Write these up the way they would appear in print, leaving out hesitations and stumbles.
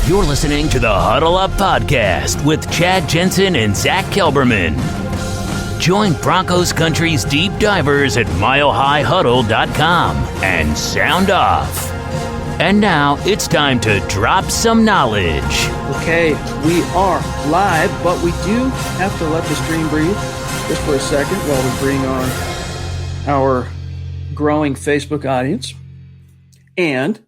You're listening to the Huddle Up Podcast with Chad Jensen and Zack Kelberman. Join Broncos Country's deep divers at milehighhuddle.com and sound off. And now it's time to drop some knowledge. Okay, we are live, but we do have to let the stream breathe just for a second while we bring on our growing Facebook audience. And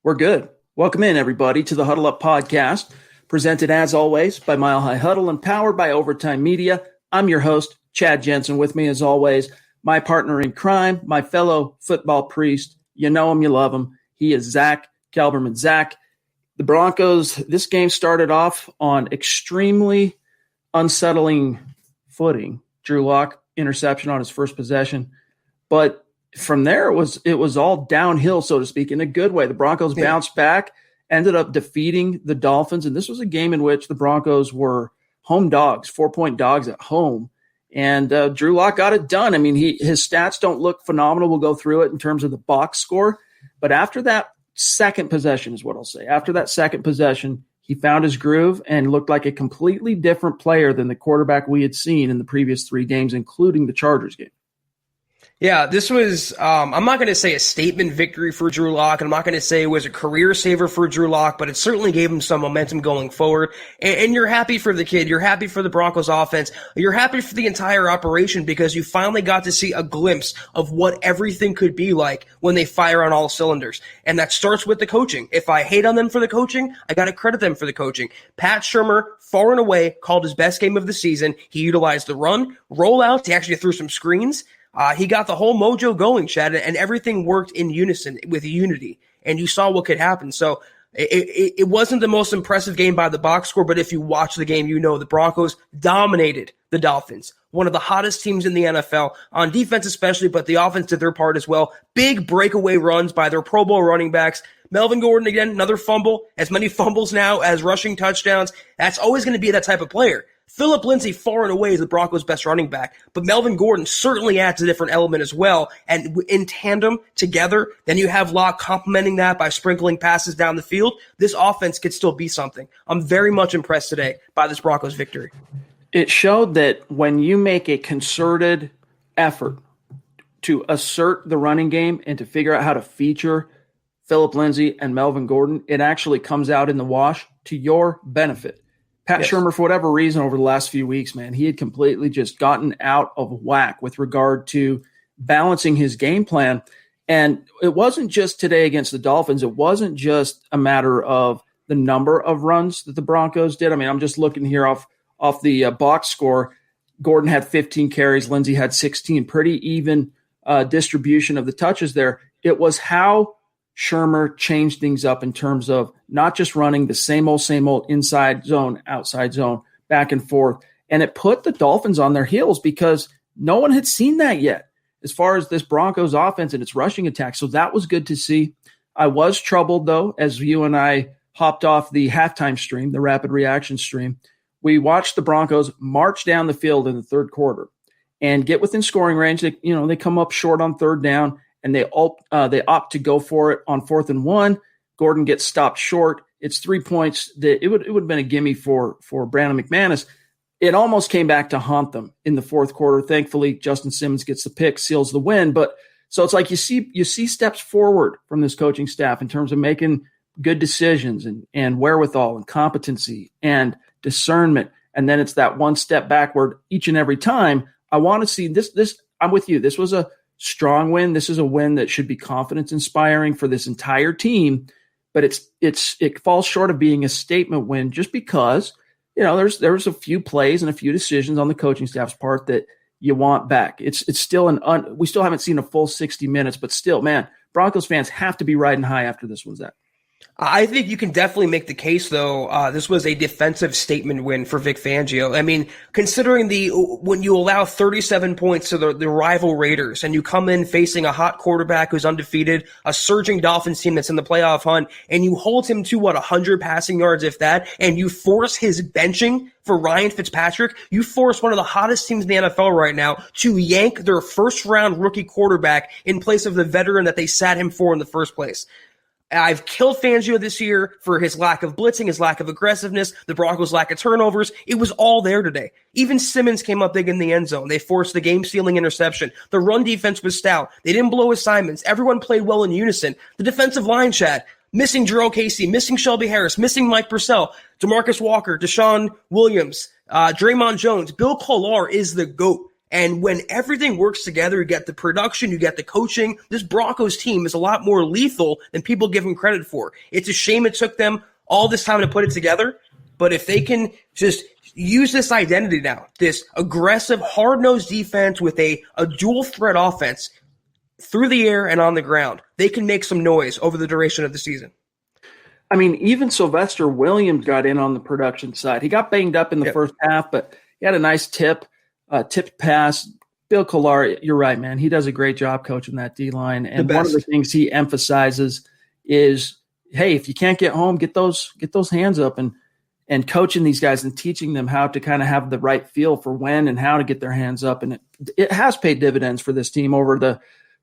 we're good. Welcome in, everybody, to the Huddle Up Podcast, presented as always by Mile High Huddle and powered by Overtime Media. I'm your host, Chad Jensen. With me, as always, my partner in crime, my fellow football priest. You know him, you love him. He is Zack Kelberman. Zack, the Broncos, this game started off on extremely unsettling footing. Drew Lock, interception on his first possession. But from there, it was all downhill, so to speak, in a good way. The Broncos bounced back, ended up defeating the Dolphins, and this was a game in which the Broncos were home dogs, 4-point dogs at home. And Drew Lock got it done. I mean, his stats don't look phenomenal. We'll go through it in terms of the box score. But after that second possession is what I'll say. After that second possession, he found his groove and looked like a completely different player than the quarterback we had seen in the previous 3 games, including the Chargers game. Yeah, this was, I'm not going to say a statement victory for Drew Lock. I'm not going to say it was a career saver for Drew Lock, but it certainly gave him some momentum going forward. And you're happy for the kid. You're happy for the Broncos offense. You're happy for the entire operation because you finally got to see a glimpse of what everything could be like when they fire on all cylinders. And that starts with the coaching. If I hate on them for the coaching, I got to credit them for the coaching. Pat Shurmur, far and away, called his best game of the season. He utilized the run, rollouts. He actually threw some screens. He got the whole mojo going, Chad, and everything worked in unison with unity, and you saw what could happen. So it wasn't the most impressive game by the box score, but if you watch the game, you know the Broncos dominated the Dolphins, one of the hottest teams in the NFL, on defense especially, but the offense did their part as well. Big breakaway runs by their Pro Bowl running backs. Melvin Gordon, again, another fumble, as many fumbles now as rushing touchdowns. That's always going to be that type of player. Phillip Lindsay, far and away, is the Broncos' best running back, but Melvin Gordon certainly adds a different element as well. And in tandem, together, then you have Locke complementing that by sprinkling passes down the field. This offense could still be something. I'm very much impressed today by this Broncos victory. It showed that when you make a concerted effort to assert the running game and to figure out how to feature Phillip Lindsay and Melvin Gordon, it actually comes out in the wash to your benefit. Pat Shurmur, for whatever reason, over the last few weeks, man, he had completely just gotten out of whack with regard to balancing his game plan. And it wasn't just today against the Dolphins. It wasn't just a matter of the number of runs that the Broncos did. I mean, I'm just looking here off the box score. Gordon had 15 carries. Lindsay had 16. Pretty even distribution of the touches there. It was how Shurmur changed things up in terms of not just running the same old inside zone, outside zone, back and forth. And it put the Dolphins on their heels because no one had seen that yet as far as this Broncos offense and its rushing attack. So that was good to see. I was troubled, though, as you and I hopped off the halftime stream, the rapid reaction stream. We watched the Broncos march down the field in the third quarter and get within scoring range. They come up short on third down. And they opt to go for it on 4th and 1. Gordon gets stopped short. It's 3 points. That it would have been a gimme for Brandon McManus. It almost came back to haunt them in the fourth quarter. Thankfully, Justin Simmons gets the pick, seals the win. But so it's like you see steps forward from this coaching staff in terms of making good decisions and wherewithal and competency and discernment. And then it's that one step backward each and every time. I want to see this. I'm with you. This was a strong win. This is a win that should be confidence inspiring for this entire team, but it falls short of being a statement win just because, there's a few plays and a few decisions on the coaching staff's part that you want back. It's still we still haven't seen a full 60 minutes, but still, man, Broncos fans have to be riding high after this one, Zach. I think you can definitely make the case, though. This was a defensive statement win for Vic Fangio. I mean, considering when you allow 37 points to the rival Raiders and you come in facing a hot quarterback who's undefeated, a surging Dolphins team that's in the playoff hunt, and you hold him to 100 passing yards, if that, and you force his benching for Ryan Fitzpatrick, you force one of the hottest teams in the NFL right now to yank their first-round rookie quarterback in place of the veteran that they sat him for in the first place. I've killed Fangio this year for his lack of blitzing, his lack of aggressiveness, the Broncos' lack of turnovers. It was all there today. Even Simmons came up big in the end zone. They forced the game-sealing interception. The run defense was stout. They didn't blow assignments. Everyone played well in unison. The defensive line, Chad, missing Jarrell Casey, missing Shelby Harris, missing Mike Purcell, DeMarcus Walker, Deshaun Williams, Draymond Jones. Bill Kollar is the GOAT. And when everything works together, you get the production, you get the coaching. This Broncos team is a lot more lethal than people give them credit for. It's a shame it took them all this time to put it together. But if they can just use this identity now, this aggressive, hard-nosed defense with a dual-threat offense through the air and on the ground, they can make some noise over the duration of the season. I mean, even Sylvester Williams got in on the production side. He got banged up in the first half, but he had a nice tipped pass. Bill Kollar, you're right, man. He does a great job coaching that D-line. And one of the things he emphasizes is, hey, if you can't get home, get those hands up and coaching these guys and teaching them how to kind of have the right feel for when and how to get their hands up. And it has paid dividends for this team over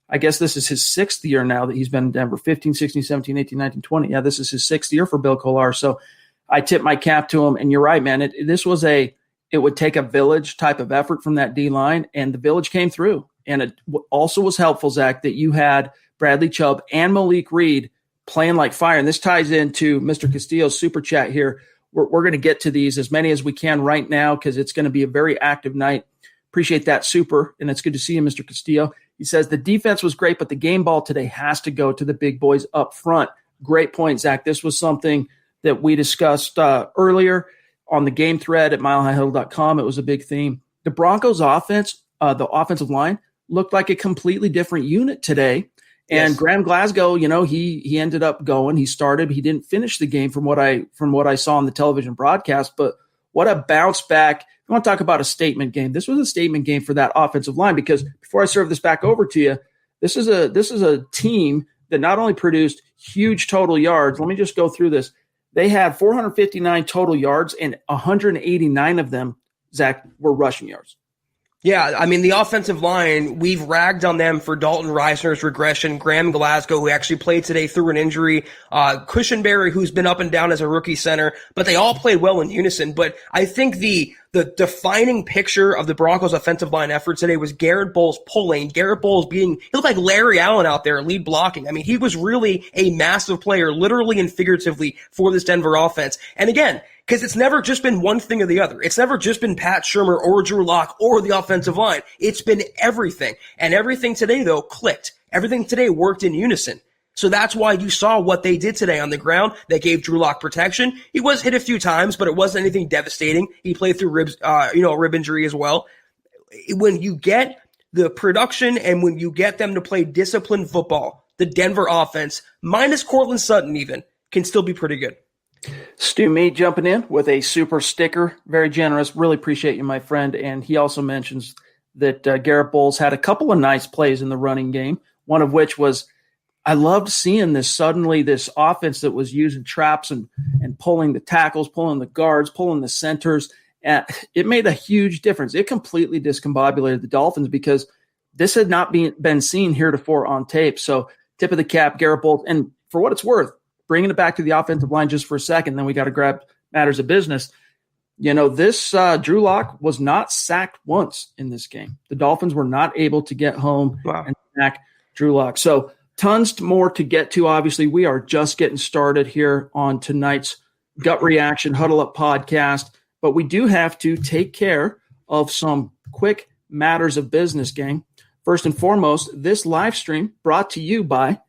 I guess this is his 6th year now that he's been in Denver, 15, 16, 17, 18, 19, 20. Yeah, this is his 6th year for Bill Kollar. So I tip my cap to him. And you're right, man. It would take a village type of effort from that D-line, and the village came through. And it also was helpful, Zach, that you had Bradley Chubb and Malik Reed playing like fire. And this ties into Mr. Castillo's super chat here. We're going to get to these, as many as we can right now, because it's going to be a very active night. Appreciate that super, and it's good to see you, Mr. Castillo. He says the defense was great, but the game ball today has to go to the big boys up front. Great point, Zach. This was something that we discussed earlier on the game thread at milehighhuddle.com. It was a big theme. The Broncos offense, the offensive line, looked like a completely different unit today. And yes. Graham Glasgow, he ended up going. He started. He didn't finish the game from what I saw on the television broadcast. But what a bounce back. I want to talk about a statement game. This was a statement game for that offensive line, because before I serve this back over to you, this is a team that not only produced huge total yards. Let me just go through this. They had 459 total yards, and 189 of them, Zach, were rushing yards. Yeah, I mean, the offensive line, we've ragged on them for Dalton Reisner's regression, Graham Glasgow, who actually played today through an injury, Cushenberry, who's been up and down as a rookie center, but they all played well in unison. But I think the defining picture of the Broncos offensive line effort today was Garrett Bolles pulling. Garrett Bolles he looked like Larry Allen out there, lead blocking. I mean, he was really a massive player, literally and figuratively, for this Denver offense. And again, because it's never just been one thing or the other. It's never just been Pat Shurmur or Drew Lock or the offensive line. It's been everything. And everything today, though, clicked. Everything today worked in unison. So that's why you saw what they did today on the ground. They gave Drew Lock protection. He was hit a few times, but it wasn't anything devastating. He played through a rib injury as well. When you get the production and when you get them to play disciplined football, the Denver offense, minus Cortland Sutton even, can still be pretty good. Stu Mead jumping in with a super sticker. Very generous. Really appreciate you, my friend. And he also mentions that Garrett Bolles had a couple of nice plays in the running game, one of which was, I loved seeing this offense that was using traps and pulling the tackles, pulling the guards, pulling the centers. And it made a huge difference. It completely discombobulated the Dolphins because this had not been seen heretofore on tape. So tip of the cap, Garrett Bolles. And for what it's worth, bringing it back to the offensive line just for a second, then we got to grab matters of business. This Drew Lock was not sacked once in this game. The Dolphins were not able to get home and sack Drew Lock. So tons more to get to. Obviously, we are just getting started here on tonight's Gut Reaction Huddle Up podcast, but we do have to take care of some quick matters of business, gang. First and foremost, this live stream brought to you by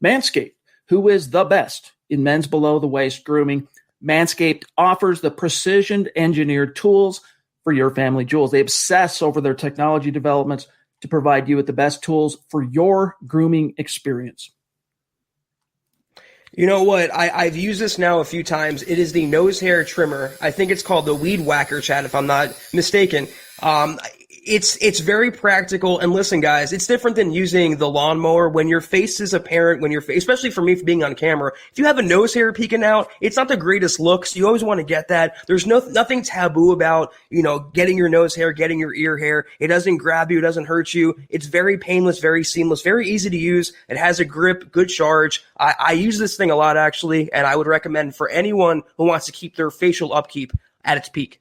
Manscaped, who is the best in men's below-the-waist grooming. Manscaped offers the precision-engineered tools for your family jewels. They obsess over their technology developments to provide you with the best tools for your grooming experience. You know what? I've used this now a few times. It is the nose hair trimmer. I think it's called the Weed Whacker, Chad, if I'm not mistaken. It's very practical. And listen, guys, it's different than using the lawnmower. When your face is apparent, especially for me being on camera, if you have a nose hair peeking out, it's not the greatest look. So you always want to get that. There's nothing taboo about, getting your nose hair, getting your ear hair. It doesn't grab you. It doesn't hurt you. It's very painless, very seamless, very easy to use. It has a grip, good charge. I use this thing a lot, actually, and I would recommend for anyone who wants to keep their facial upkeep at its peak.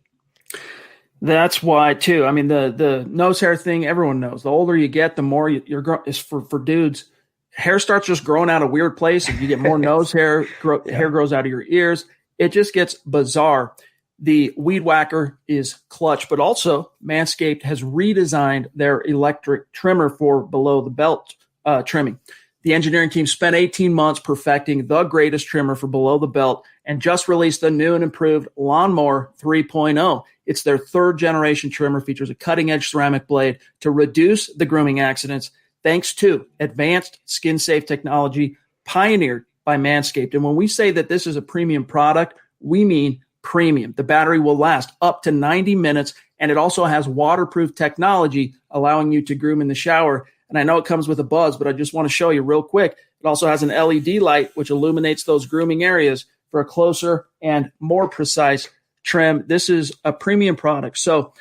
That's why, too. I mean, the nose hair thing, everyone knows. The older you get, the more is for dudes. Hair starts just growing out of weird places. You get more nose hair, hair grows out of your ears. It just gets bizarre. The Weed Whacker is clutch, but also Manscaped has redesigned their electric trimmer for below the belt trimming. The engineering team spent 18 months perfecting the greatest trimmer for below the belt and just released the new and improved Lawnmower 3.0. It's their third generation trimmer, features a cutting edge ceramic blade to reduce the grooming accidents thanks to advanced skin safe technology pioneered by Manscaped. And when we say that this is a premium product, we mean premium. The battery will last up to 90 minutes, and it also has waterproof technology allowing you to groom in the shower. And I know it comes with a buzz, but I just want to show you real quick. It also has an LED light which illuminates those grooming areas for a closer and more precise trim. This is a premium product. So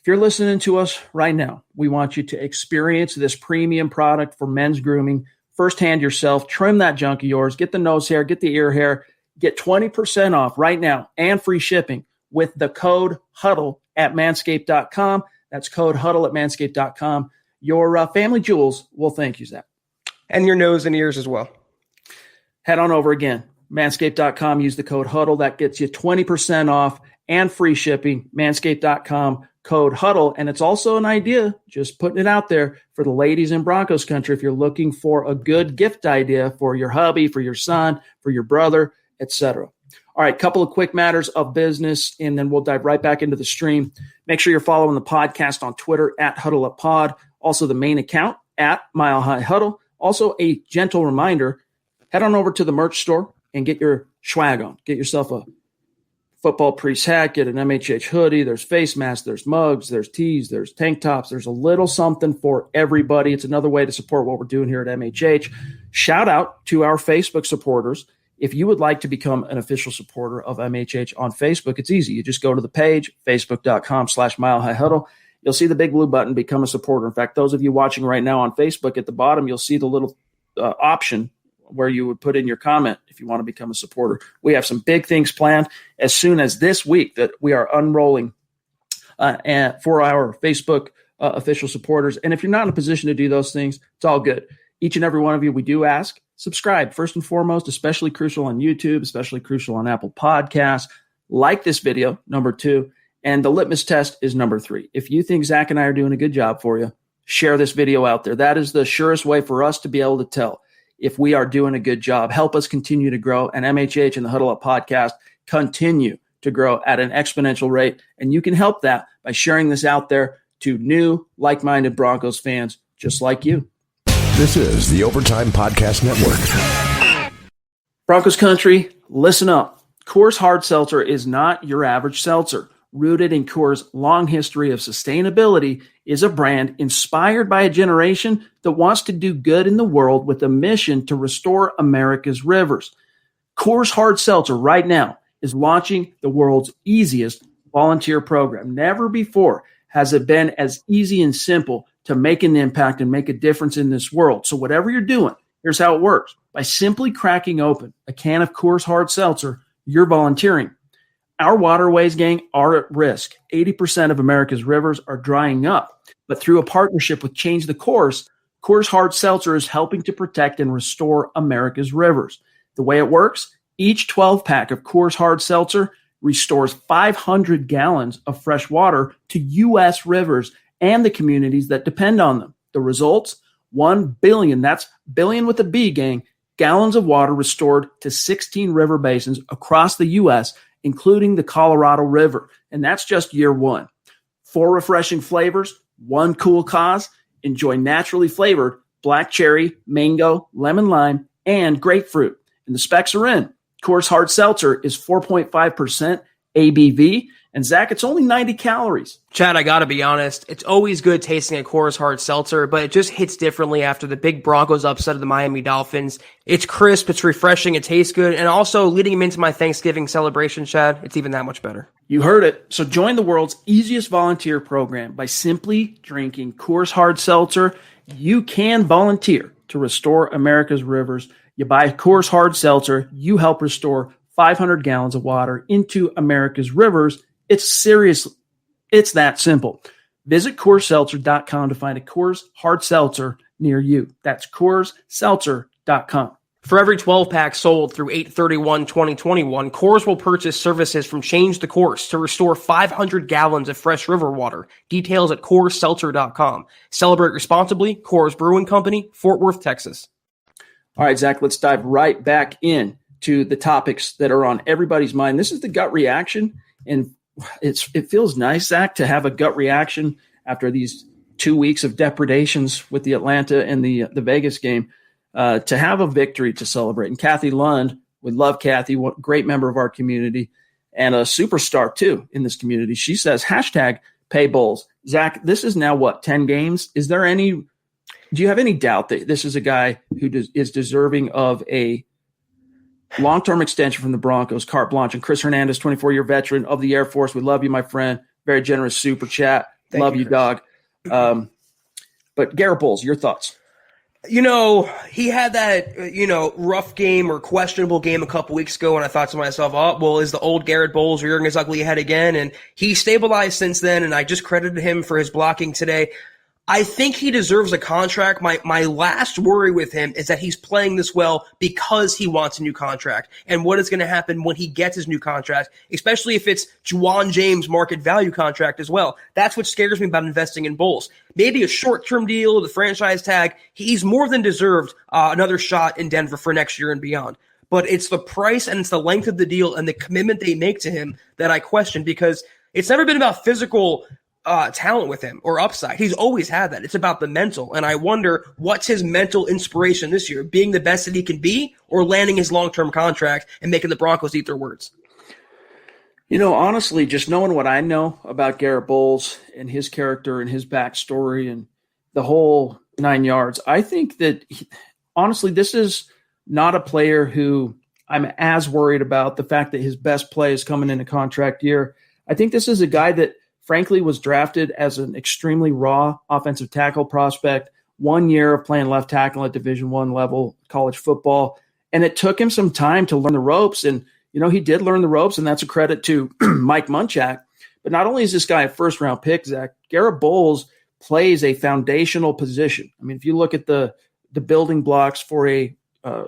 if you're listening to us right now, we want you to experience this premium product for men's grooming firsthand yourself. Trim that junk of yours. Get the nose hair, get the ear hair. Get 20% off right now and free shipping with the code HUDDLE at manscaped.com. That's code HUDDLE at manscaped.com. Your family jewels will thank you, Zach. And your nose and ears as well. Head on over again. Manscaped.com. Use the code HUDDLE. That gets you 20% off and free shipping. Manscaped.com, code HUDDLE. And it's also an idea, just putting it out there for the ladies in Broncos country. If you're looking for a good gift idea for your hubby, for your son, for your brother, etc. All right, couple of quick matters of business, and then we'll dive right back into the stream. Make sure you're following the podcast on Twitter at HuddleUpPod. Also the main account at Mile High Huddle. Also a gentle reminder, head on over to the merch store and get your swag on. Get yourself a football priest hat, get an MHH hoodie. There's face masks, there's mugs, there's tees, there's tank tops. There's a little something for everybody. It's another way to support what we're doing here at MHH. Shout out to our Facebook supporters. If you would like to become an official supporter of MHH on Facebook, it's easy. You just go to the page, facebook.com/Mile High Huddle. You'll see the big blue button, become a supporter. In fact, those of you watching right now on Facebook, at the bottom, you'll see the little option where you would put in your comment if you want to become a supporter. We have some big things planned as soon as this week that we are unrolling for our Facebook official supporters. And if you're not in a position to do those things, it's all good. Each and every one of you, we do ask, subscribe first and foremost, especially crucial on YouTube, especially crucial on Apple Podcasts. Like this video, number 2. And the litmus test is number 3. If you think Zach and I are doing a good job for you, share this video out there. That is the surest way for us to be able to tell if we are doing a good job. Help us continue to grow, and MHH and the Huddle Up podcast continue to grow at an exponential rate. And you can help that by sharing this out there to new, like-minded Broncos fans just like you. This is the Overtime Podcast Network. Broncos country, listen up. Coors Hard Seltzer is not your average seltzer. Rooted in Coors' long history of sustainability, is a brand inspired by a generation that wants to do good in the world with a mission to restore America's rivers. Coors Hard Seltzer right now is launching the world's easiest volunteer program. Never before has it been as easy and simple to make an impact and make a difference in this world. So whatever you're doing, here's how it works. By simply cracking open a can of Coors Hard Seltzer, you're volunteering. Our waterways, gang, are at risk. 80% of America's rivers are drying up. But through a partnership with Change the Course, Coors Hard Seltzer is helping to protect and restore America's rivers. The way it works, each 12-pack of Coors Hard Seltzer restores 500 gallons of fresh water to U.S. rivers and the communities that depend on them. The results? 1 billion, that's billion with a B, gang, gallons of water restored to 16 river basins across the U.S., including the Colorado River. And that's just year 1. 4 refreshing flavors, 1 cool cause. Enjoy naturally flavored black cherry, mango, lemon lime, and grapefruit. And the specs are in. Coors Hard Seltzer is 4.5% ABV. And Zach, it's only 90 calories. Chad, I gotta be honest, it's always good tasting a Coors Hard Seltzer, but it just hits differently after the big Broncos upset of the Miami Dolphins. It's crisp, it's refreshing, it tastes good, and also leading them into my Thanksgiving celebration, Chad, it's even that much better. You heard it. So join the world's easiest volunteer program by simply drinking Coors Hard Seltzer. You can volunteer to restore America's rivers. You buy Coors Hard Seltzer, you help restore 500 gallons of water into America's rivers. It's that simple. Visit CoorsSeltzer.com to find a Coors Hard Seltzer near you. That's CoorsSeltzer.com. For every 12-pack sold through 8/31/2021, Coors will purchase services from Change the Course to restore 500 gallons of fresh river water. Details at CoorsSeltzer.com. Celebrate responsibly. Coors Brewing Company, Fort Worth, Texas. All right, Zach, let's dive right back in to the topics that are on everybody's mind. This is the gut reaction, and it feels nice, Zach, to have a gut reaction after these 2 weeks of depredations with the Atlanta and the Vegas game, to have a victory to celebrate. And Kathy Lund, we love Kathy, what great member of our community and a superstar too in this community. She says, #pay Bolles. Zach, this is now what, 10 games? Do you have any doubt that this is a guy who is deserving of a long-term extension from the Broncos, carte blanche? And Chris Hernandez, 24-year veteran of the Air Force. We love you, my friend. Very generous super chat. Love you, dog. But Garrett Bolles, your thoughts? He had that, rough game or questionable game a couple weeks ago, and I thought to myself, is the old Garrett Bolles rearing his ugly head again? And he stabilized since then, and I just credited him for his blocking today. I think he deserves a contract. My last worry with him is that he's playing this well because he wants a new contract. And what is going to happen when he gets his new contract, especially if it's Juwan James market value contract as well. That's what scares me about investing in Bolles. Maybe a short-term deal, the franchise tag. He's more than deserved another shot in Denver for next year and beyond. But it's the price and it's the length of the deal and the commitment they make to him that I question, because it's never been about physical talent with him or upside. He's always had that. It's about the mental. And I wonder what's his mental inspiration this year, being the best that he can be or landing his long-term contract and making the Broncos eat their words. Honestly, just knowing what I know about Garrett Bolles and his character and his backstory and the whole 9 yards, I think that, honestly, this is not a player who I'm as worried about the fact that his best play is coming in a contract year. I think this is a guy that, frankly, was drafted as an extremely raw offensive tackle prospect, 1 year of playing left tackle at Division I level college football. And it took him some time to learn the ropes. And, he did learn the ropes, and that's a credit to Mike Munchak. But not only is this guy a first-round pick, Zach, Garrett Bolles plays a foundational position. I mean, if you look at the building blocks for a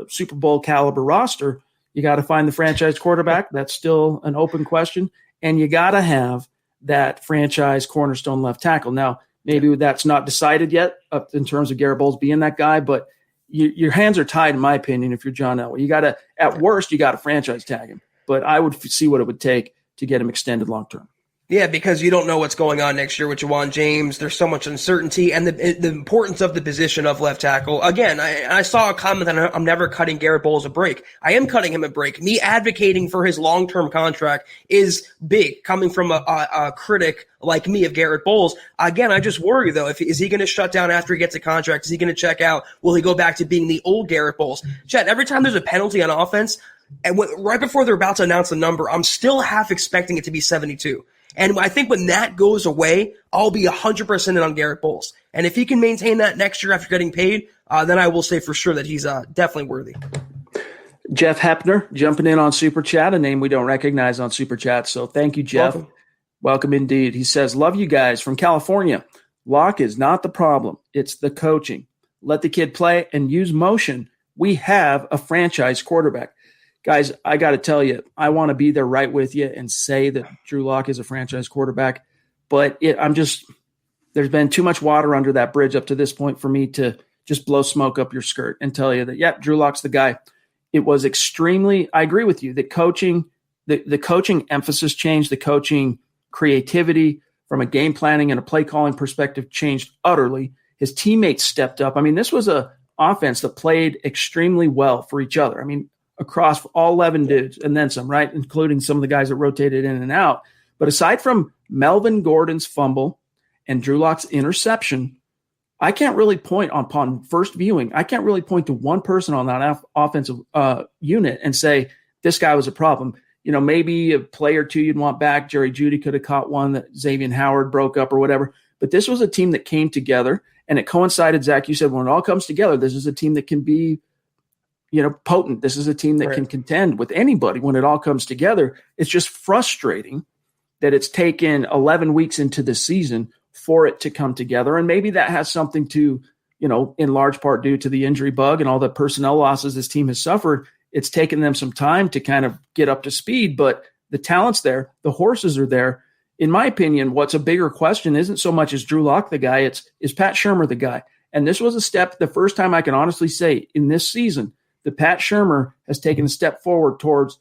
Super Bowl caliber roster, you got to find the franchise quarterback. That's still an open question. And you got to have that franchise cornerstone left tackle. Now, maybe that's not decided yet in terms of Garrett Bolles being that guy, but your hands are tied, in my opinion, if you're John Elway. You got to, at worst, you got to franchise tag him. But I would see what it would take to get him extended long-term. Yeah, because you don't know what's going on next year with Juwan James. There's so much uncertainty and the importance of the position of left tackle. Again, I saw a comment that I'm never cutting Garrett Bolles a break. I am cutting him a break. Me advocating for his long-term contract is big, coming from a critic like me of Garrett Bolles. Again, I just worry, though, is he going to shut down after he gets a contract? Is he going to check out? Will he go back to being the old Garrett Bolles? Chad, every time there's a penalty on offense, and right before they're about to announce the number, I'm still half expecting it to be 72. And I think when that goes away, I'll be 100% in on Garrett Bolles. And if he can maintain that next year after getting paid, then I will say for sure that he's definitely worthy. Jeff Hepner jumping in on Super Chat, a name we don't recognize on Super Chat. So thank you, Jeff. Welcome indeed. He says, love you guys from California. Locke is not the problem. It's the coaching. Let the kid play and use motion. We have a franchise quarterback. Guys, I got to tell you, I want to be there right with you and say that Drew Lock is a franchise quarterback, but there's been too much water under that bridge up to this point for me to just blow smoke up your skirt and tell you that, Drew Lock's the guy. It was I agree with you, the coaching emphasis changed, the coaching creativity from a game planning and a play calling perspective changed utterly. His teammates stepped up. I mean, this was a offense that played extremely well for each other. I mean, across all 11 dudes and then some, right? Including some of the guys that rotated in and out. But aside from Melvin Gordon's fumble and Drew Lock's interception, I can't really point upon first viewing. I can't really point to one person on that offensive unit and say this guy was a problem. Maybe a play or two you'd want back. Jerry Jeudy could have caught one that Xavier Howard broke up or whatever. But this was a team that came together, and it coincided, Zach, you said when it all comes together, this is a team that can be, potent. This is a team that can contend with anybody when it all comes together. It's just frustrating that it's taken 11 weeks into the season for it to come together. And maybe that has something to, in large part due to the injury bug and all the personnel losses this team has suffered. It's taken them some time to kind of get up to speed, but the talent's there. The horses are there. In my opinion, what's a bigger question isn't so much is Drew Lock the guy, is Pat Shurmur the guy. And this was a step, the first time I can honestly say in this season, that Pat Shurmur has taken a step forward towards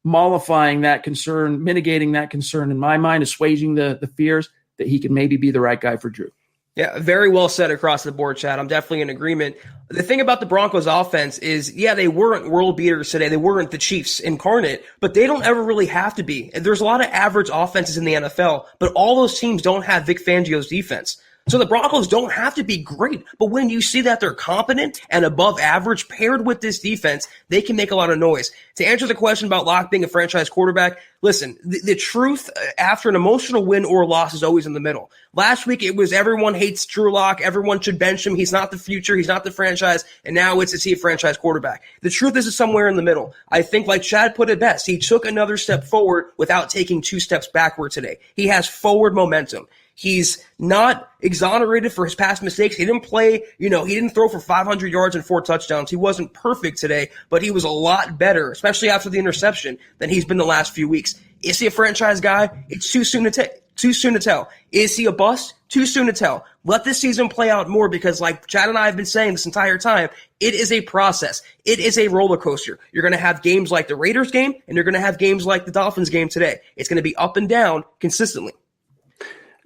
mollifying that concern, mitigating that concern, in my mind, assuaging the fears that he can maybe be the right guy for Drew. Yeah, very well said across the board, Chad. I'm definitely in agreement. The thing about the Broncos offense is, they weren't world beaters today. They weren't the Chiefs incarnate, but they don't ever really have to be. There's a lot of average offenses in the NFL, but all those teams don't have Vic Fangio's defense. So the Broncos don't have to be great, but when you see that they're competent and above average paired with this defense, they can make a lot of noise. To answer the question about Locke being a franchise quarterback, listen, the truth after an emotional win or loss is always in the middle. Last week it was everyone hates Drew Lock, everyone should bench him, he's not the future, he's not the franchise, and now is he a franchise quarterback? The truth is somewhere in the middle. I think, like Chad put it best, he took another step forward without taking 2 steps backward today. He has forward momentum. He's not exonerated for his past mistakes. He didn't play, he didn't throw for 500 yards and 4 touchdowns. He wasn't perfect today, but he was a lot better, especially after the interception, than he's been the last few weeks. Is he a franchise guy? It's too soon to tell. Is he a bust? Too soon to tell. Let this season play out more because, like Chad and I have been saying this entire time, it is a process. It is a roller coaster. You're going to have games like the Raiders game, and you're going to have games like the Dolphins game today. It's going to be up and down consistently.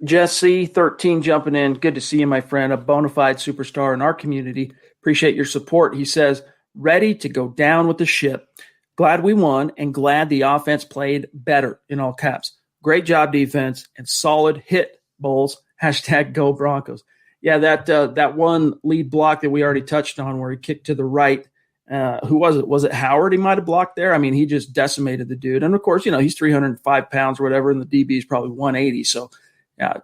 Jesse, 13, jumping in. Good to see you, my friend, a bona fide superstar in our community. Appreciate your support. He says, ready to go down with the ship. Glad we won and glad the offense played better, in all caps. Great job, defense, and solid hit, Bolles. # Go Broncos. Yeah, that one lead block that we already touched on where he kicked to the right. Who was it? Was it Howard he might have blocked there? I mean, he just decimated the dude. And, of course, he's 305 pounds or whatever, and the DB is probably 180, so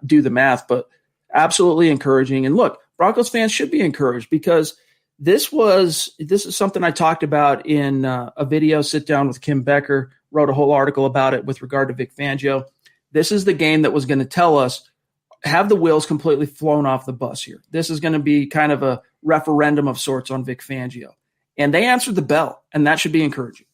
do the math, but absolutely encouraging. And look, Broncos fans should be encouraged because this is something I talked about in a video sit down with Kim Becker, wrote a whole article about it with regard to Vic Fangio. This is the game that was going to tell us, have the wheels completely flown off the bus here. This is going to be kind of a referendum of sorts on Vic Fangio. And they answered the bell, and that should be encouraging.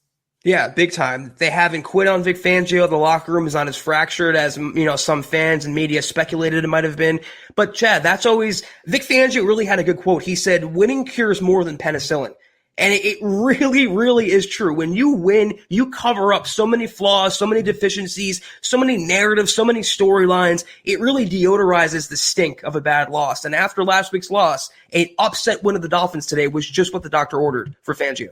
Yeah, big time. They haven't quit on Vic Fangio. The locker room is not as fractured as, some fans and media speculated it might have been. But Chad, Vic Fangio really had a good quote. He said, winning cures more than penicillin. And it really, really is true. When you win, you cover up so many flaws, so many deficiencies, so many narratives, so many storylines. It really deodorizes the stink of a bad loss. And after last week's loss, an upset win of the Dolphins today was just what the doctor ordered for Fangio.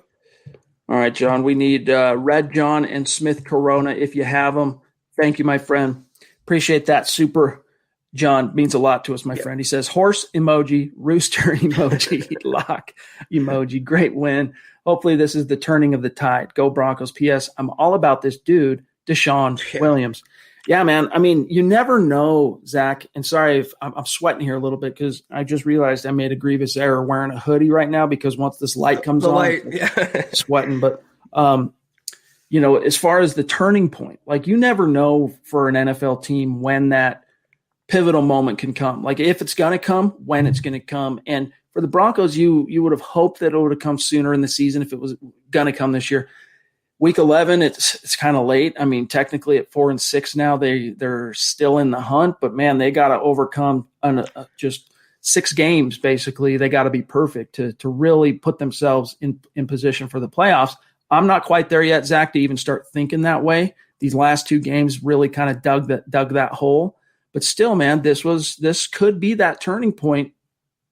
All right, John, we need Red John and Smith Corona if you have them. Thank you, my friend. Appreciate that. Super John means a lot to us, my friend. He says, horse emoji, rooster emoji, lock emoji. Great win. Hopefully this is the turning of the tide. Go Broncos. P.S. I'm all about this dude, Deshaun Williams. Yeah, man. I mean, you never know, Zach. And sorry if I'm sweating here a little bit because I just realized I made a grievous error wearing a hoodie right now because once this light comes on, I'm sweating. But, as far as the turning point, like you never know for an NFL team when that pivotal moment can come. Like if it's going to come, when it's going to come. And for the Broncos, you would have hoped that it would have come sooner in the season if it was going to come this year. Week 11, it's kind of late. I mean, technically at 4-6 now, they're still in the hunt, but man, they got to overcome just 6 games. Basically, they got to be perfect to really put themselves in position for the playoffs. I'm not quite there yet, Zach, to even start thinking that way. These last 2 games really kind of dug that hole, but still, man, this could be that turning point.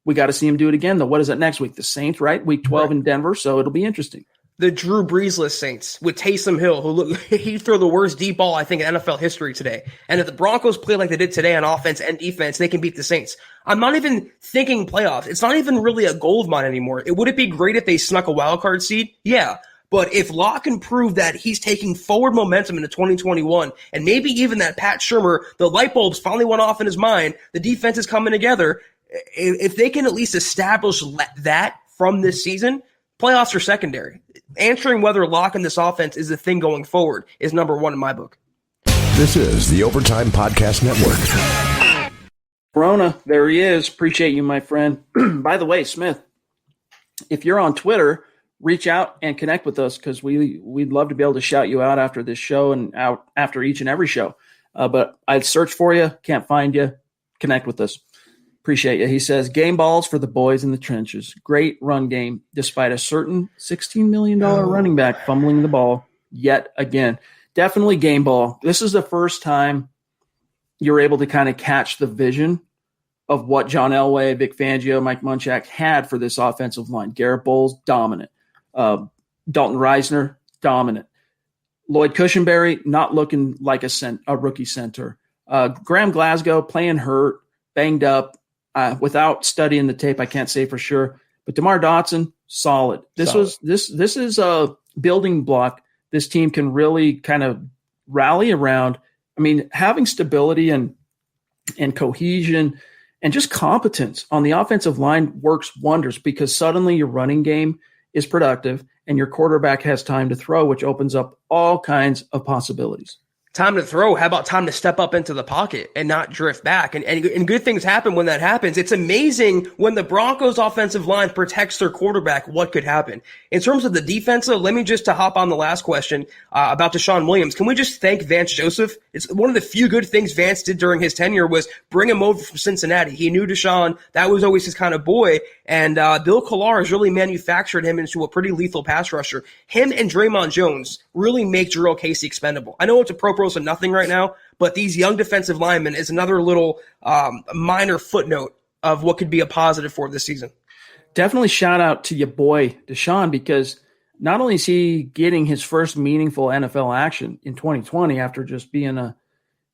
We got to see him do it again, though. What is it next week? The Saints, right? Week 12 in Denver, so it'll be interesting. the Drew Breesless Saints with Taysom Hill, he'd throw the worst deep ball, I think, in NFL history today. And if the Broncos play like they did today on offense and defense, they can beat the Saints. I'm not even thinking playoffs. It's not even really a goal of mine anymore. Would it be great if they snuck a wild card seed? Yeah. But if Locke can prove that he's taking forward momentum into 2021, and maybe even that Pat Shurmur, the light bulbs finally went off in his mind, the defense is coming together, if they can at least establish that from this season, playoffs are secondary. Answering whether Locke in this offense is the thing going forward is number one in my book. This is the Overtime Podcast Network. Corona, there he is. Appreciate you, my friend. By the way, Smith, if you're on Twitter, reach out and connect with us because we'd love to be able to shout you out after this show and out after each and every show. But I'd search for you, can't find you. Connect with us. Appreciate you. He says, game balls for the boys in the trenches. Great run game, despite a certain $16 million running back fumbling the ball yet again. Definitely game ball. This is the first time you're able to kind of catch the vision of what John Elway, Vic Fangio, Mike Munchak had for this offensive line. Garrett Bolles, dominant. Dalton Reisner, dominant. Lloyd Cushenberry, not looking like a rookie center. Graham Glasgow, playing hurt, banged up. Without studying the tape, I can't say for sure. But DeMar Dotson, solid. This is a building block this team can really kind of rally around. I mean, having stability and cohesion and just competence on the offensive line works wonders because suddenly your running game is productive and your quarterback has time to throw, which opens up all kinds of possibilities. Time to throw. How about time to step up into the pocket and not drift back? And good things happen when that happens. It's amazing when the Broncos offensive line protects their quarterback, what could happen. In terms of the defensive, let me just to hop on the last question about Deshaun Williams. Can we just thank Vance Joseph? It's one of the few good things Vance did during his tenure was bring him over from Cincinnati. He knew Deshaun. That was always his kind of boy. And Bill Collar has really manufactured him into a pretty lethal pass rusher. Him and Draymond Jones really make Jurrell Casey expendable. I know it's a pro so nothing right now, but these young defensive linemen is another little minor footnote of what could be a positive for this season. Definitely shout out to your boy Deshaun because not only is he getting his first meaningful NFL action in 2020 after just being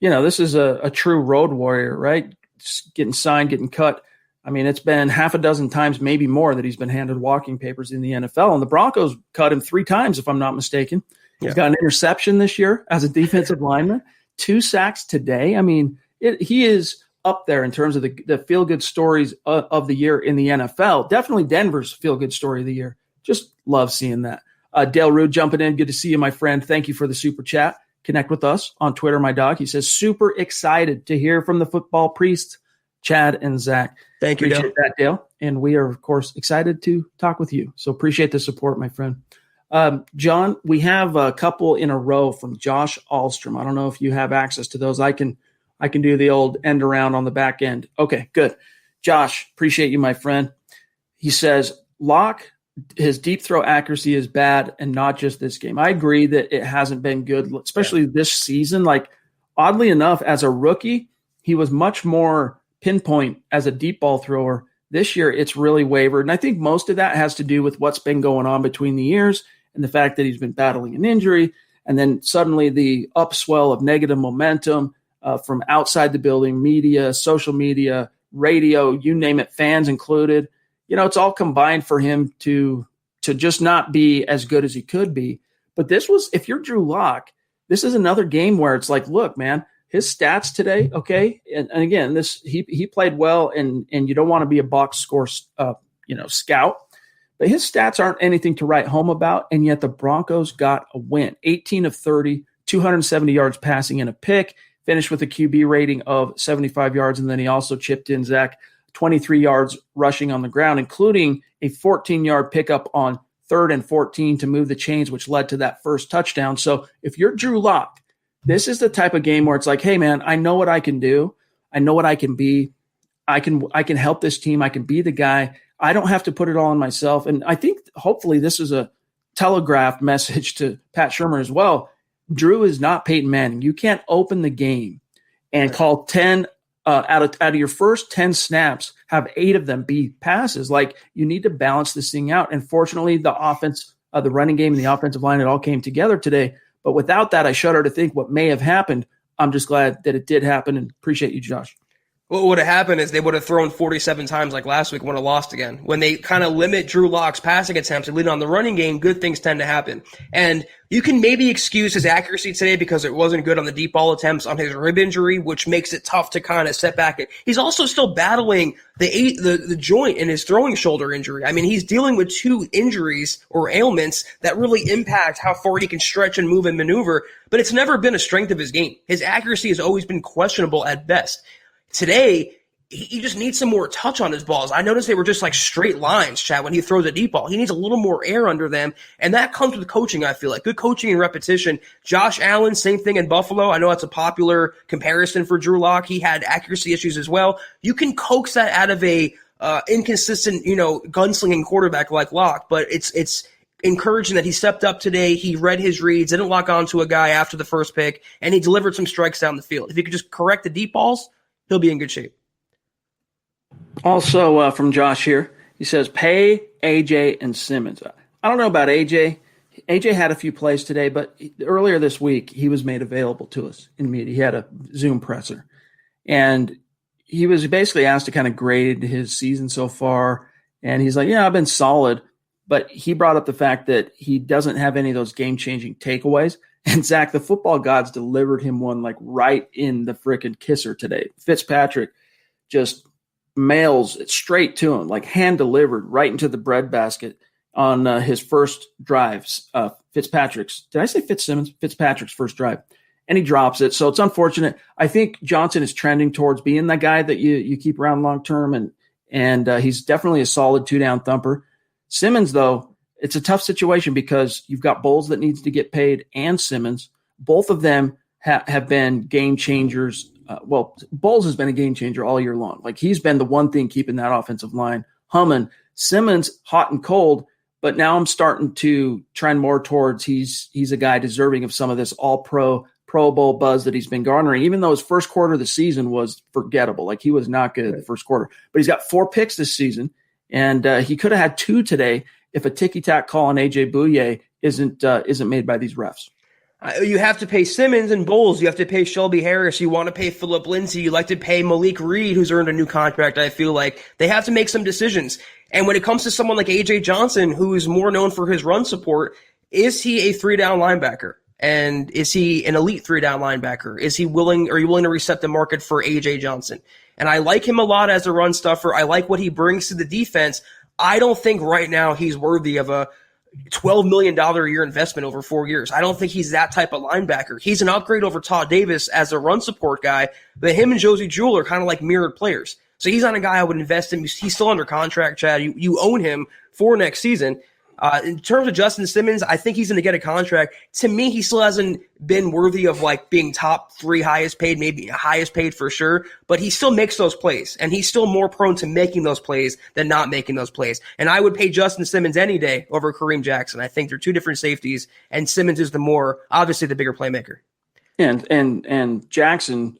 this is a true road warrior, right? Just getting signed, getting cut. I mean, it's been half a dozen times, maybe more, that he's been handed walking papers in the NFL. And the Broncos cut him 3 times, if I'm not mistaken. He's got an interception this year as a defensive lineman, 2 sacks today. I mean, he is up there in terms of the feel-good stories of the year in the NFL. Definitely Denver's feel-good story of the year. Just love seeing that. Dale Rude jumping in. Good to see you, my friend. Thank you for the super chat. Connect with us on Twitter, my dog. He says, super excited to hear from the football priests, Chad and Zach. Thank you, appreciate that, Dale. And we are, of course, excited to talk with you. So appreciate the support, my friend. John, we have a couple in a row from Josh Ahlstrom. I don't know if you have access to those. I can do the old end around on the back end. Okay, good. Josh, appreciate you, my friend. He says, Locke, his deep throw accuracy is bad and not just this game. I agree that it hasn't been good, especially this season. Like, oddly enough, as a rookie, he was much more pinpoint as a deep ball thrower. This year, it's really wavered. And I think most of that has to do with what's been going on between the years and the fact that he's been battling an injury. And then suddenly the upswell of negative momentum from outside the building, media, social media, radio, you name it, fans included. It's all combined for him to just not be as good as he could be. But this was, if you're Drew Lock, this is another game where it's like, look, man, his stats today, okay, and again, this he played well, and you don't want to be a box score, scout, but his stats aren't anything to write home about, and yet the Broncos got a win, 18 of 30, 270 yards passing and a pick, finished with a QB rating of 75 yards, and then he also chipped in, Zach, 23 yards rushing on the ground, including a 14-yard pickup on 3rd and 14 to move the chains, which led to that first touchdown. So if you're Drew Lock, this is the type of game where it's like, hey, man, I know what I can do. I know what I can be. I can help this team. I can be the guy. I don't have to put it all on myself. And I think hopefully this is a telegraphed message to Pat Shurmur as well. Drew is not Peyton Manning. You can't open the game and call 10 out of your first 10 snaps, have 8 of them be passes. Like, you need to balance this thing out. And fortunately, the offense the running game and the offensive line, it all came together today. But without that, I shudder to think what may have happened. I'm just glad that it did happen, and appreciate you, Josh. What would have happened is they would have thrown 47 times like last week, would have lost again. When they kind of limit Drew Lock's passing attempts and lean on the running game, good things tend to happen. And you can maybe excuse his accuracy today because it wasn't good on the deep ball attempts on his rib injury, which makes it tough to kind of set back. He's also still battling the joint in his throwing shoulder injury. I mean, he's dealing with two injuries or ailments that really impact how far he can stretch and move and maneuver, but it's never been a strength of his game. His accuracy has always been questionable at best. Today, he just needs some more touch on his balls. I noticed they were just like straight lines, Chad, when he throws a deep ball. He needs a little more air under them, and that comes with coaching, I feel like. Good coaching and repetition. Josh Allen, same thing in Buffalo. I know that's a popular comparison for Drew Lock. He had accuracy issues as well. You can coax that out of a inconsistent, gunslinging quarterback like Lock, but it's encouraging that he stepped up today. He read his reads, didn't lock onto a guy after the first pick, and he delivered some strikes down the field. If he could just correct the deep balls, he'll be in good shape. Also from Josh here, he says, pay AJ and Simmons. I don't know about AJ. AJ had a few plays today, but earlier this week, he was made available to us in media. He had a Zoom presser. And he was basically asked to kind of grade his season so far. And he's like, yeah, I've been solid. But he brought up the fact that he doesn't have any of those game-changing takeaways. And Zach, the football gods delivered him one like right in the frickin' kisser today. Fitzpatrick just mails it straight to him, like hand-delivered right into the breadbasket on his first drives. Fitzpatrick's – did I say Fitzsimmons? Fitzpatrick's first drive. And he drops it. So it's unfortunate. I think Johnson is trending towards being that guy that you keep around long-term, and he's definitely a solid two-down thumper. Simmons, though, it's a tough situation because you've got Bolles that needs to get paid and Simmons. Both of them have been game changers. Bolles has been a game changer all year long. Like, he's been the one thing keeping that offensive line humming. Simmons, hot and cold, but now I'm starting to trend more towards he's a guy deserving of some of this all-pro, Pro Bowl buzz that he's been garnering, even though his first quarter of the season was forgettable. Like, he was not good the first quarter. But he's got 4 picks this season, and he could have had 2 today if a ticky-tack call on A.J. Bouye isn't made by these refs. You have to pay Simmons and Bolles. You have to pay Shelby Harris. You want to pay Phillip Lindsay. You like to pay Malik Reed, who's earned a new contract. I feel like they have to make some decisions. And when it comes to someone like A.J. Johnson, who is more known for his run support, is he a 3-down linebacker? And is he an elite 3-down linebacker? Are you willing to reset the market for A.J. Johnson? And I like him a lot as a run stuffer. I like what he brings to the defense. I don't think right now he's worthy of a $12 million a year investment over 4 years. I don't think he's that type of linebacker. He's an upgrade over Todd Davis as a run support guy, but him and Josie Jewell are kind of like mirrored players. So he's not a guy I would invest in. He's still under contract, Chad. You own him for next season. In terms of Justin Simmons, I think he's going to get a contract. To me, he still hasn't been worthy of like being top 3 highest paid, maybe highest paid for sure, but he still makes those plays, and he's still more prone to making those plays than not making those plays. And I would pay Justin Simmons any day over Kareem Jackson. I think they're 2 different safeties, and Simmons is obviously the bigger playmaker. And Jackson,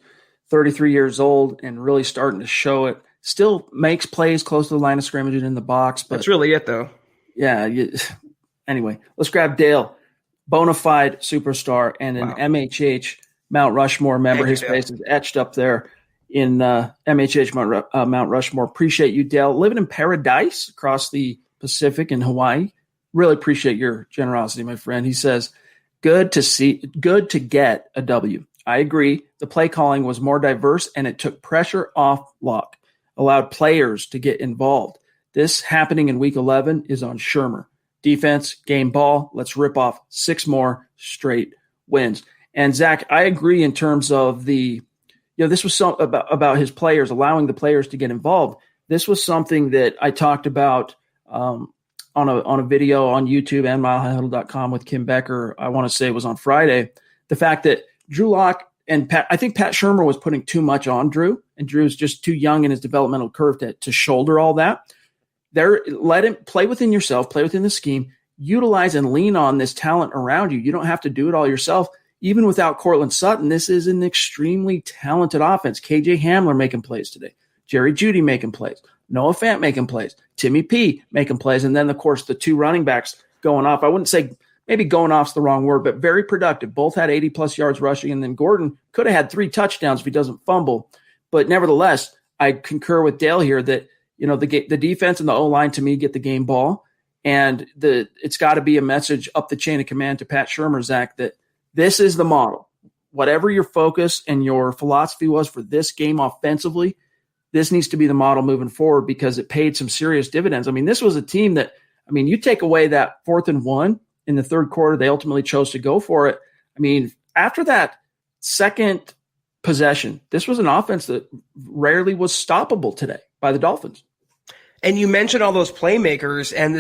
33 years old and really starting to show it, still makes plays close to the line of scrimmage and in the box. But that's really it, though. Yeah. Anyway, let's grab Dale, bona fide superstar and an MHH Mount Rushmore member. His face is etched up there in MHH Mount Rushmore. Appreciate you, Dale. Living in paradise across the Pacific in Hawaii. Really appreciate your generosity, my friend. He says, good to get a W. I agree. The play calling was more diverse and it took pressure off Lock, allowed players to get involved. This happening in Week 11 is on Shermer. Defense, game ball, let's rip off 6 more straight wins. And, Zach, I agree in terms of this was about his players, allowing the players to get involved. This was something that I talked about on a video on YouTube and milehighhuddle.com with Kim Becker. I want to say it was on Friday. The fact that Drew Lock and I think Pat Shermer was putting too much on Drew, and Drew's just too young in his developmental curve to shoulder all that. Let him play within yourself, play within the scheme, utilize and lean on this talent around you. You don't have to do it all yourself. Even without Cortland Sutton, this is an extremely talented offense. KJ Hamler making plays today. Jerry Jeudy making plays. Noah Fant making plays. Timmy P making plays. And then, of course, the 2 running backs going off. I wouldn't say maybe going off's the wrong word, but very productive. Both had 80-plus yards rushing, and then Gordon could have had 3 touchdowns if he doesn't fumble. But nevertheless, I concur with Dale here that, the defense and the O-line, to me, get the game ball. And it's got to be a message up the chain of command to Pat Shurmur, Zach, that this is the model. Whatever your focus and your philosophy was for this game offensively, this needs to be the model moving forward because it paid some serious dividends. I mean, this was a team that, you take away that 4th and 1 in the third quarter, they ultimately chose to go for it. I mean, after that second possession, this was an offense that rarely was stoppable today by the Dolphins. And you mentioned all those playmakers, and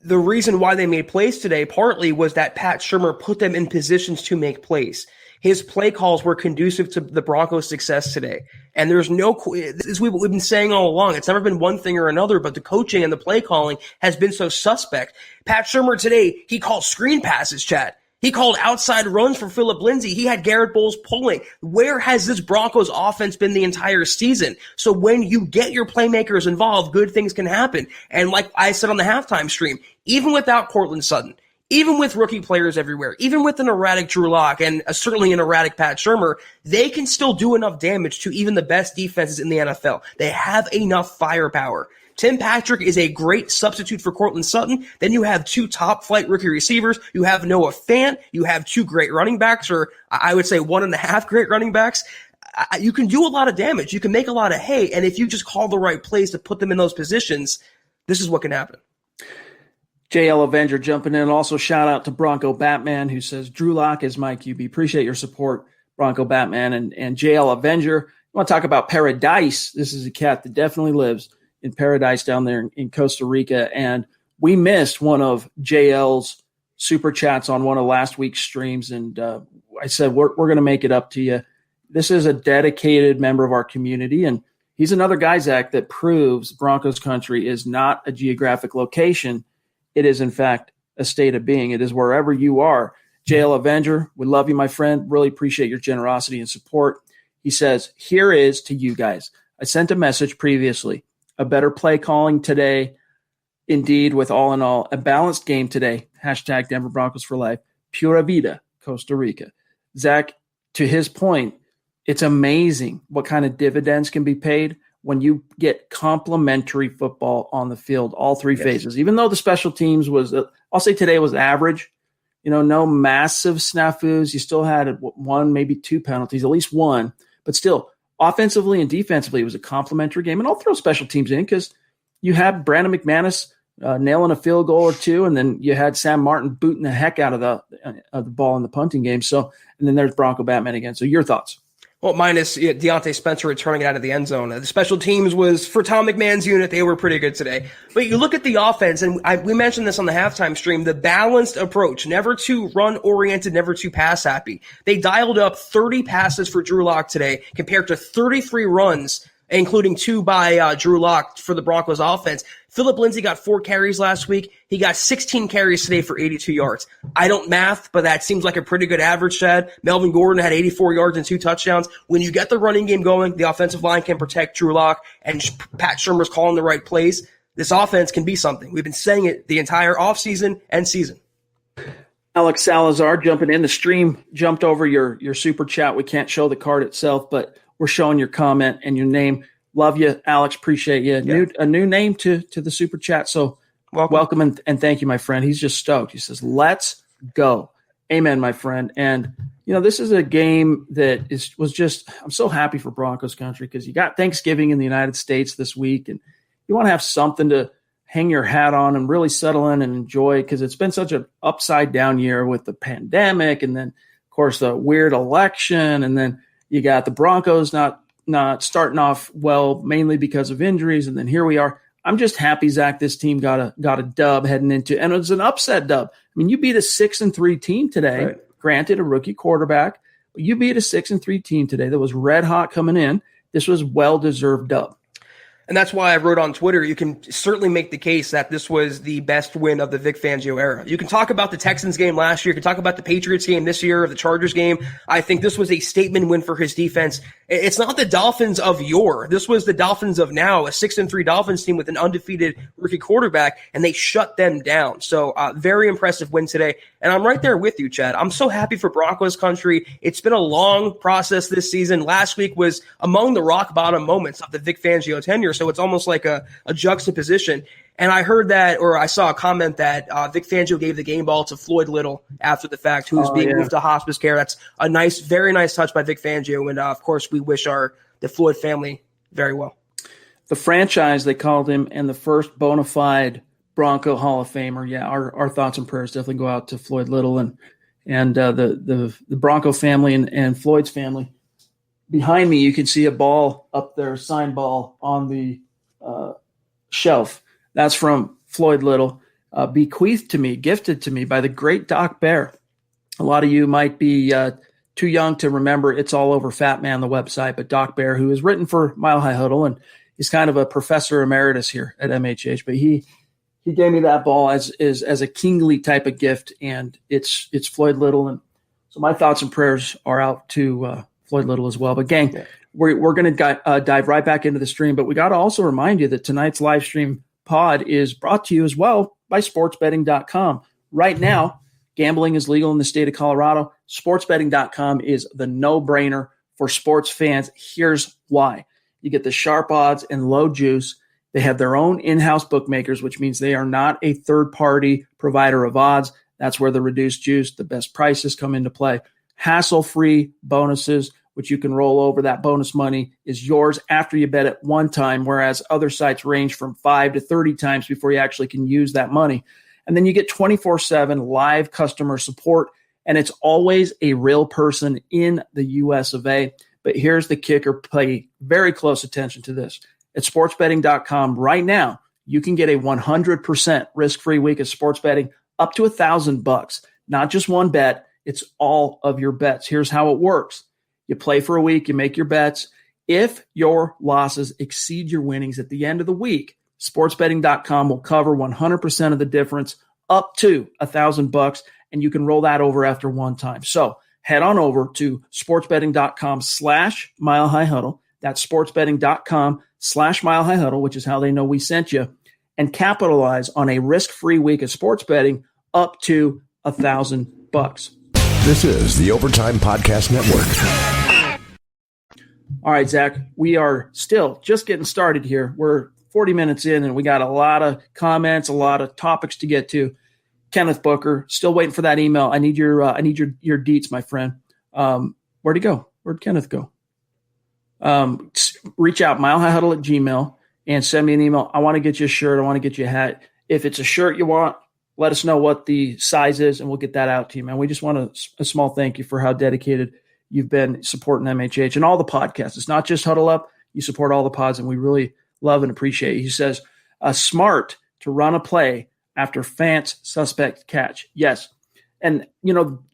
the reason why they made plays today partly was that Pat Shurmur put them in positions to make plays. His play calls were conducive to the Broncos' success today. And there's as we've been saying all along, it's never been one thing or another, but the coaching and the play calling has been so suspect. Pat Shurmur today, he called screen passes, Chad. He called outside runs for Phillip Lindsay. He had Garrett Bolles pulling. Where has this Broncos offense been the entire season? So when you get your playmakers involved, good things can happen. And like I said on the halftime stream, even without Courtland Sutton, even with rookie players everywhere, even with an erratic Drew Lock and certainly an erratic Pat Shurmur, they can still do enough damage to even the best defenses in the NFL. They have enough firepower. Tim Patrick is a great substitute for Courtland Sutton. Then you have 2 top-flight rookie receivers. You have Noah Fant. You have 2 great running backs, or I would say 1.5 great running backs. You can do a lot of damage. You can make a lot of hay, and if you just call the right plays to put them in those positions, this is what can happen. JL Avenger jumping in. Also, shout out to Bronco Batman, who says, Drew Lock is my QB. Appreciate your support, Bronco Batman. And JL Avenger, I want to talk about Paradise. This is a cat that definitely lives in paradise down there in Costa Rica. And we missed one of JL's super chats on one of last week's streams. And I said, we're going to make it up to you. This is a dedicated member of our community. And he's another guy, Zach, that proves Broncos country is not a geographic location. It is, in fact, a state of being. It is wherever you are. JL Avenger, we love you, my friend. Really appreciate your generosity and support. He says, here is to you guys. I sent a message previously. A better play calling today. Indeed, with all in all, a balanced game today. Hashtag Denver Broncos for life. Pura vida, Costa Rica. Zach, to his point, it's amazing what kind of dividends can be paid when you get complementary football on the field, all 3 phases. Even though the special teams was, I'll say today was average, no massive snafus. You still had 1, maybe 2 penalties, at least 1. But still, offensively and defensively, it was a complementary game. And I'll throw special teams in because you had Brandon McManus nailing a field goal or 2, and then you had Sam Martin booting the heck out of the ball in the punting game. So, and then there's Bronco Batman again. So your thoughts? Well, minus Deontay Spencer returning it out of the end zone. The special teams was for Tom McMahon's unit. They were pretty good today. But you look at the offense, and we mentioned this on the halftime stream, the balanced approach, never too run-oriented, never too pass-happy. They dialed up 30 passes for Drew Lock today compared to 33 runs, including 2 by Drew Lock for the Broncos offense. Phillip Lindsay got 4 carries last week. He got 16 carries today for 82 yards. I don't math, but that seems like a pretty good average, Chad. Melvin Gordon had 84 yards and 2 touchdowns. When you get the running game going, the offensive line can protect Drew Lock, and Pat Shurmur's calling the right plays. This offense can be something. We've been saying it the entire offseason and season. Alex Salazar jumping in. The stream jumped over your super chat. We can't show the card itself, but we're showing your comment and your name. Love you, Alex. Appreciate you. Yeah. A new name to the super chat. So welcome and thank you, my friend. He's just stoked. He says, let's go. Amen, my friend. And, this is a game that was just – I'm so happy for Broncos country because you got Thanksgiving in the United States this week, and you want to have something to hang your hat on and really settle in and enjoy because it's been such an upside-down year with the pandemic and then, of course, the weird election, and then you got the Broncos not starting off well, mainly because of injuries, and then here we are. I'm just happy, Zach, this team got a dub heading into, and it was an upset dub. I mean, you beat a 6-3 team today. Right. Granted, a rookie quarterback, but you beat a 6-3 team today that was red hot coming in. This was well-deserved dub. And that's why I wrote on Twitter, you can certainly make the case that this was the best win of the Vic Fangio era. You can talk about the Texans game last year. You can talk about the Patriots game this year, or the Chargers game. I think this was a statement win for his defense. It's not the Dolphins of yore. This was the Dolphins of now, a 6-3 Dolphins team with an undefeated rookie quarterback, and they shut them down. So very impressive win today. And I'm right there with you, Chad. I'm so happy for Broncos country. It's been a long process this season. Last week was among the rock bottom moments of the Vic Fangio tenure, so it's almost like a juxtaposition. And I heard that, or I saw a comment that Vic Fangio gave the game ball to Floyd Little after the fact, who's being moved to hospice care. That's a nice, very nice touch by Vic Fangio. And of course, we wish the Floyd family very well. The franchise, they called him, and the first bona fide Bronco Hall of Famer. Yeah, our thoughts and prayers definitely go out to Floyd Little and the Bronco family and Floyd's family. Behind me, you can see a ball up there, a signed ball on the shelf. That's from Floyd Little, bequeathed to me, gifted to me by the great Doc Bear. A lot of you might be too young to remember It's All Over Fat Man, the website, but Doc Bear, who has written for Mile High Huddle, and he's kind of a professor emeritus here at MHH, but he gave me that ball as a kingly type of gift, and it's Floyd Little. And so my thoughts and prayers are out to Floyd Little as well. But gang, we're going to dive right back into the stream, but we got to also remind you that tonight's live stream pod is brought to you as well by sportsbetting.com. Right now, gambling is legal in the state of Colorado. Sportsbetting.com is the no-brainer for sports fans. Here's why. You get the sharp odds and low juice. They have their own in-house bookmakers, which means they are not a third-party provider of odds. That's where the reduced juice, the best prices come into play. Hassle-free bonuses, which you can roll over. That bonus money is yours after you bet it one time, whereas other sites range from 5 to 30 times before you actually can use that money. And then you get 24/7 live customer support, and it's always a real person in the US of A. But here's the kicker. Pay very close attention to this. At sportsbetting.com right now, you can get a 100% risk-free week of sports betting up to $1,000. Not just one bet, it's all of your bets. Here's how it works. You play for a week, you make your bets. If your losses exceed your winnings at the end of the week, sportsbetting.com will cover 100% of the difference up to $1,000, and you can roll that over after one time. So head on over to sportsbetting.com/Mile High Huddle. That's sportsbetting.com/Mile High Huddle, which is how they know we sent you, and capitalize on a risk-free week of sports betting up to $1,000. This is the Overtime Podcast Network. All right, Zach, we are still just getting started here. We're 40 minutes in, and we got a lot of comments, a lot of topics to get to. Kenneth Booker, still waiting for that email. I need your deets, my friend. Where'd he go? Where'd Kenneth go? Reach out, milehighhuddle@gmail, and send me an email. I want to get you a shirt. I want to get you a hat. If it's a shirt you want, let us know what the size is, and we'll get that out to you, man. We just want a small thank you for how dedicated you've been supporting MHH and all the podcasts. It's not just Huddle Up. You support all the pods, and we really love and appreciate it. He says, smart to run a play after Fant's suspect catch. Yes. And,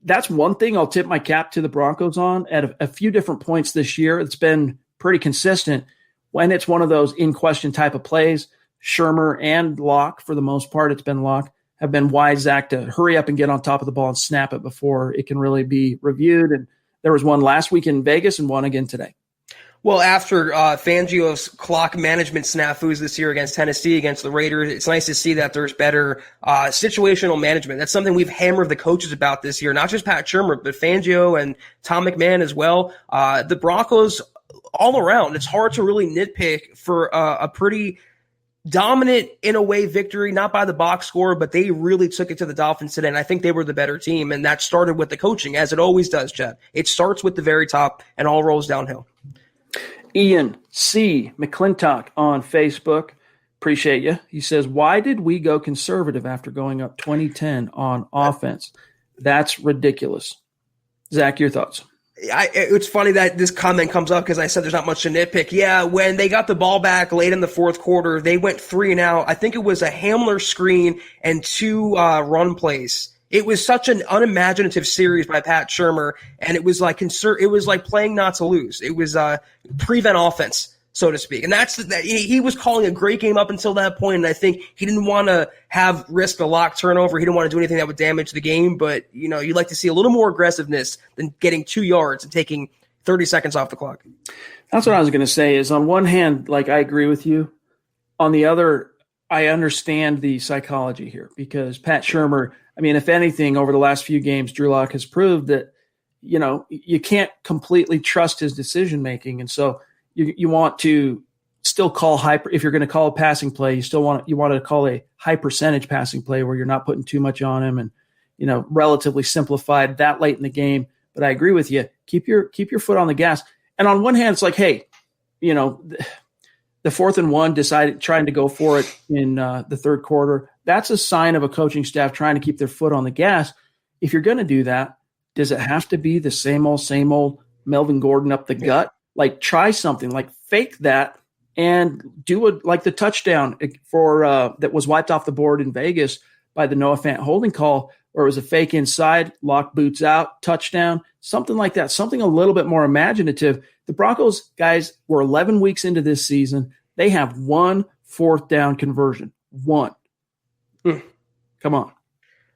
that's one thing I'll tip my cap to the Broncos on at a few different points this year. It's been pretty consistent when it's one of those in-question type of plays. Shermer and Locke, for the most part, it's been Locke, have been wise, Zach, to hurry up and get on top of the ball and snap it before it can really be reviewed. And there was one last week in Vegas and one again today. Well, after Fangio's clock management snafus this year against Tennessee, against the Raiders, it's nice to see that there's better situational management. That's something we've hammered the coaches about this year, not just Pat Shermer, but Fangio and Tom McMahon as well. The Broncos all around, it's hard to really nitpick for a pretty dominant, in a way, victory, not by the box score, but they really took it to the Dolphins today, and I think they were the better team, and that started with the coaching, as it always does, Chad. It starts with the very top and all rolls downhill. Ian C. McClintock on Facebook. Appreciate you. He says, why did we go conservative after going up 2010 on offense? That's ridiculous. Zach, your thoughts? It's funny that this comment comes up because I said there's not much to nitpick. Yeah, when they got the ball back late in the fourth quarter, they went 3 and out. I think it was a Hamler screen and 2 run plays. It was such an unimaginative series by Pat Shermer, and it was like playing not to lose. It was prevent offense, so to speak. And he was calling a great game up until that point, and I think he didn't want to risk a lock turnover. He didn't want to do anything that would damage the game, but you'd like to see a little more aggressiveness than getting 2 yards and taking 30 seconds off the clock. That's what I was going to say is on one hand, like I agree with you. On the other, I understand the psychology here because Pat Shurmur, I mean, if anything, over the last few games, Drew Lock has proved that, you can't completely trust his decision-making. And so you want to still call if you're going to call a passing play, you want to call a high percentage passing play where you're not putting too much on him and, relatively simplified that late in the game. But I agree with you. Keep your foot on the gas. And on one hand, it's like, hey, the 4th and 1 trying to go for it in the third quarter. That's a sign of a coaching staff trying to keep their foot on the gas. If you're going to do that, does it have to be the same old Melvin Gordon up the gut? Like try something, like fake that and do it like the touchdown for that was wiped off the board in Vegas by the Noah Fant holding call, where it was a fake inside, Lock boots out, touchdown, something like that, something a little bit more imaginative. The Broncos guys were 11 weeks into this season. They have 1 4th down conversion. 1. Come on.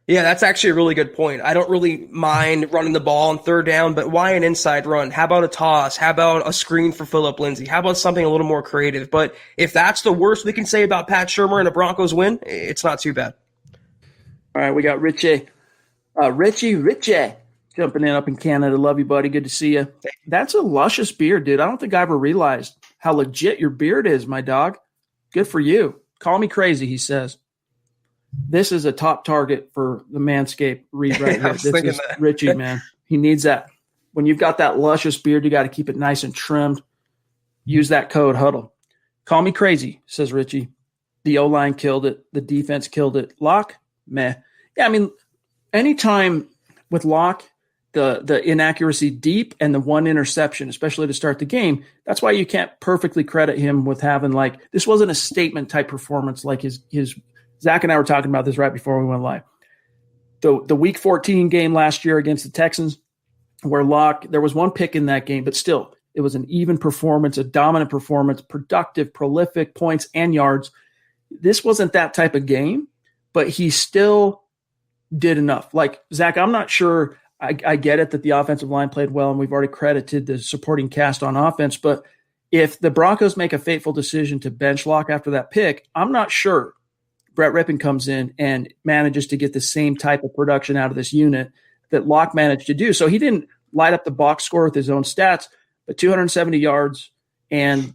Yeah, that's actually a really good point. I don't really mind running the ball on 3rd down, but why an inside run? How about a toss? How about a screen for Phillip Lindsay? How about something a little more creative? But if that's the worst we can say about Pat Shurmur and a Broncos win, it's not too bad. All right, we got Richie jumping in up in Canada. Love you, buddy. Good to see you. That's a luscious beard, dude. I don't think I ever realized how legit your beard is, my dog. Good for you. Call me crazy, he says. This is a top target for the Manscaped read right here. This is Richie, man. He needs that. When you've got that luscious beard, you got to keep it nice and trimmed. Use that code HUDDLE. Call me crazy, says Richie. The O-line killed it. The defense killed it. Lock, meh. Yeah, I mean, anytime with Lock, the inaccuracy deep and the 1 interception, especially to start the game, that's why you can't perfectly credit him with having this wasn't a statement type performance like his Zach and I were talking about this right before we went live. The Week 14 game last year against the Texans, where Lock, there was 1 pick in that game, but still, it was an even performance, a dominant performance, productive, prolific points and yards. This wasn't that type of game, but he still did enough. Like, Zach, I'm not sure. I get it that the offensive line played well, and we've already credited the supporting cast on offense, but if the Broncos make a fateful decision to bench Lock after that pick, I'm not sure Brett Rippon comes in and manages to get the same type of production out of this unit that Lock managed to do. So he didn't light up the box score with his own stats, but 270 yards, and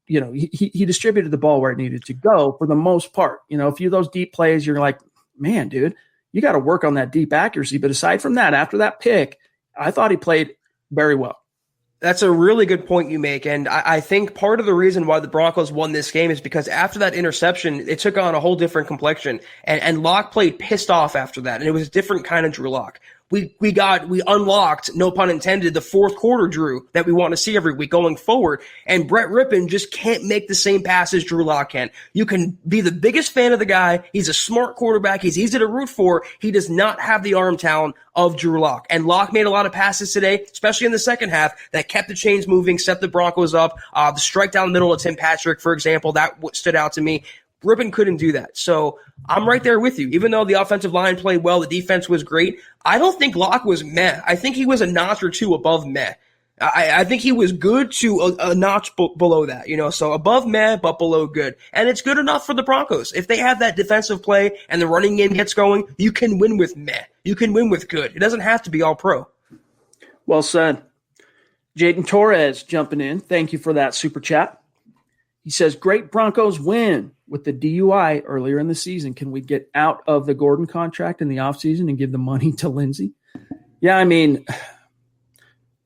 he distributed the ball where it needed to go for the most part. A few of those deep plays, you're like, man, dude, you got to work on that deep accuracy. But aside from that, after that pick, I thought he played very well. That's a really good point you make, and I think part of the reason why the Broncos won this game is because after that interception, it took on a whole different complexion, and Lock played pissed off after that, and it was a different kind of Drew Lock. We unlocked, no pun intended, the 4th quarter Drew that we want to see every week going forward. And Brett Rippon just can't make the same passes Drew Lock can. You can be the biggest fan of the guy. He's a smart quarterback. He's easy to root for. He does not have the arm talent of Drew Lock. And Lock made a lot of passes today, especially in the second half, that kept the chains moving, set the Broncos up. The strike down the middle of Tim Patrick, for example, that stood out to me. Rippon couldn't do that. So I'm right there with you. Even though the offensive line played well, the defense was great, I don't think Lock was meh. I think he was a notch or 2 above meh. I think he was good to a notch below that, so above meh, but below good. And it's good enough for the Broncos. If they have that defensive play and the running game gets going, you can win with meh. You can win with good. It doesn't have to be all pro. Well said. Jaden Torres jumping in. Thank you for that super chat. He says, great Broncos win with the DUI earlier in the season. Can we get out of the Gordon contract in the offseason and give the money to Lindsay? Yeah, I mean,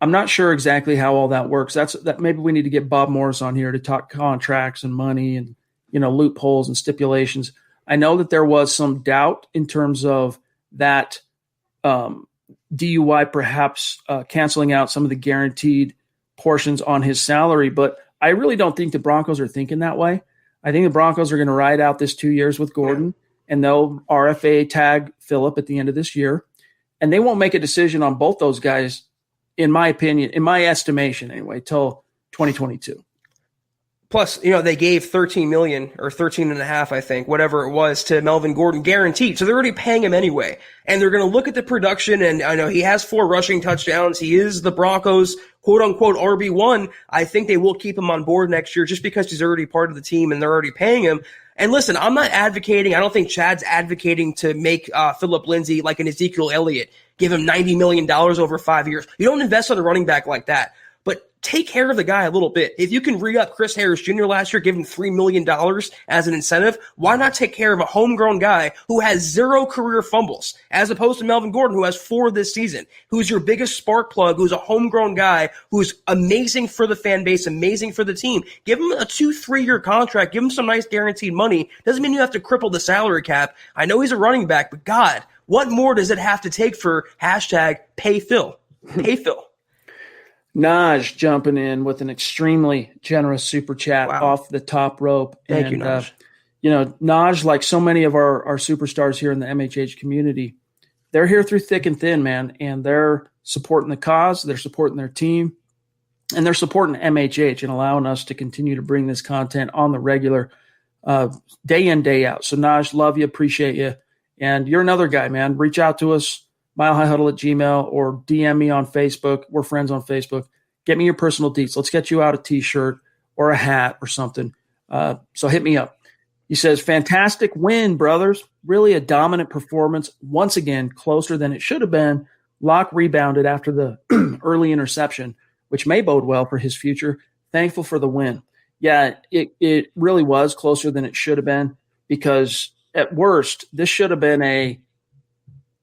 I'm not sure exactly how all that works. That maybe we need to get Bob Morris on here to talk contracts and money and, loopholes and stipulations. I know that there was some doubt in terms of that DUI perhaps canceling out some of the guaranteed portions on his salary, but I really don't think the Broncos are thinking that way. I think the Broncos are going to ride out this 2 years with Gordon, and they'll RFA tag Phillip at the end of this year, and they won't make a decision on both those guys, in my opinion, in my estimation anyway, till 2022. Plus, they gave $13 million or 13.5, I think, whatever it was, to Melvin Gordon guaranteed. So they're already paying him anyway. And they're going to look at the production, and I know he has 4 rushing touchdowns. He is the Broncos' quote-unquote RB1. I think they will keep him on board next year just because he's already part of the team and they're already paying him. And listen, I'm not advocating, I don't think Chad's advocating to make Phillip Lindsay like an Ezekiel Elliott, give him $90 million over 5 years. You don't invest on a running back like that. But take care of the guy a little bit. If you can re-up Chris Harris Jr. last year, give him $3 million as an incentive, why not take care of a homegrown guy who has 0 career fumbles, as opposed to Melvin Gordon, who has 4 this season, who's your biggest spark plug, who's a homegrown guy, who's amazing for the fan base, amazing for the team. Give him a 2-3-year contract. Give him some nice guaranteed money. Doesn't mean you have to cripple the salary cap. I know he's a running back, but God, what more does it have to take for #pay Phil? Pay Phil. Naj jumping in with an extremely generous super chat off the top rope. Thank you, Naj. Naj, like so many of our superstars here in the MHH community, they're here through thick and thin, man, and they're supporting the cause, they're supporting their team, and they're supporting MHH and allowing us to continue to bring this content on the regular day in, day out. So, Naj, love you, appreciate you. And you're another guy, man. Reach out to us. milehighhuddle@gmail.com or DM me on Facebook. We're friends on Facebook. Get me your personal deets. Let's get you out a t-shirt or a hat or something. So hit me up. He says, fantastic win, brothers. Really a dominant performance. Once again, closer than it should have been. Locke rebounded after the early interception, which may bode well for his future. Thankful for the win. Yeah, it really was closer than it should have been, because at worst, this should have been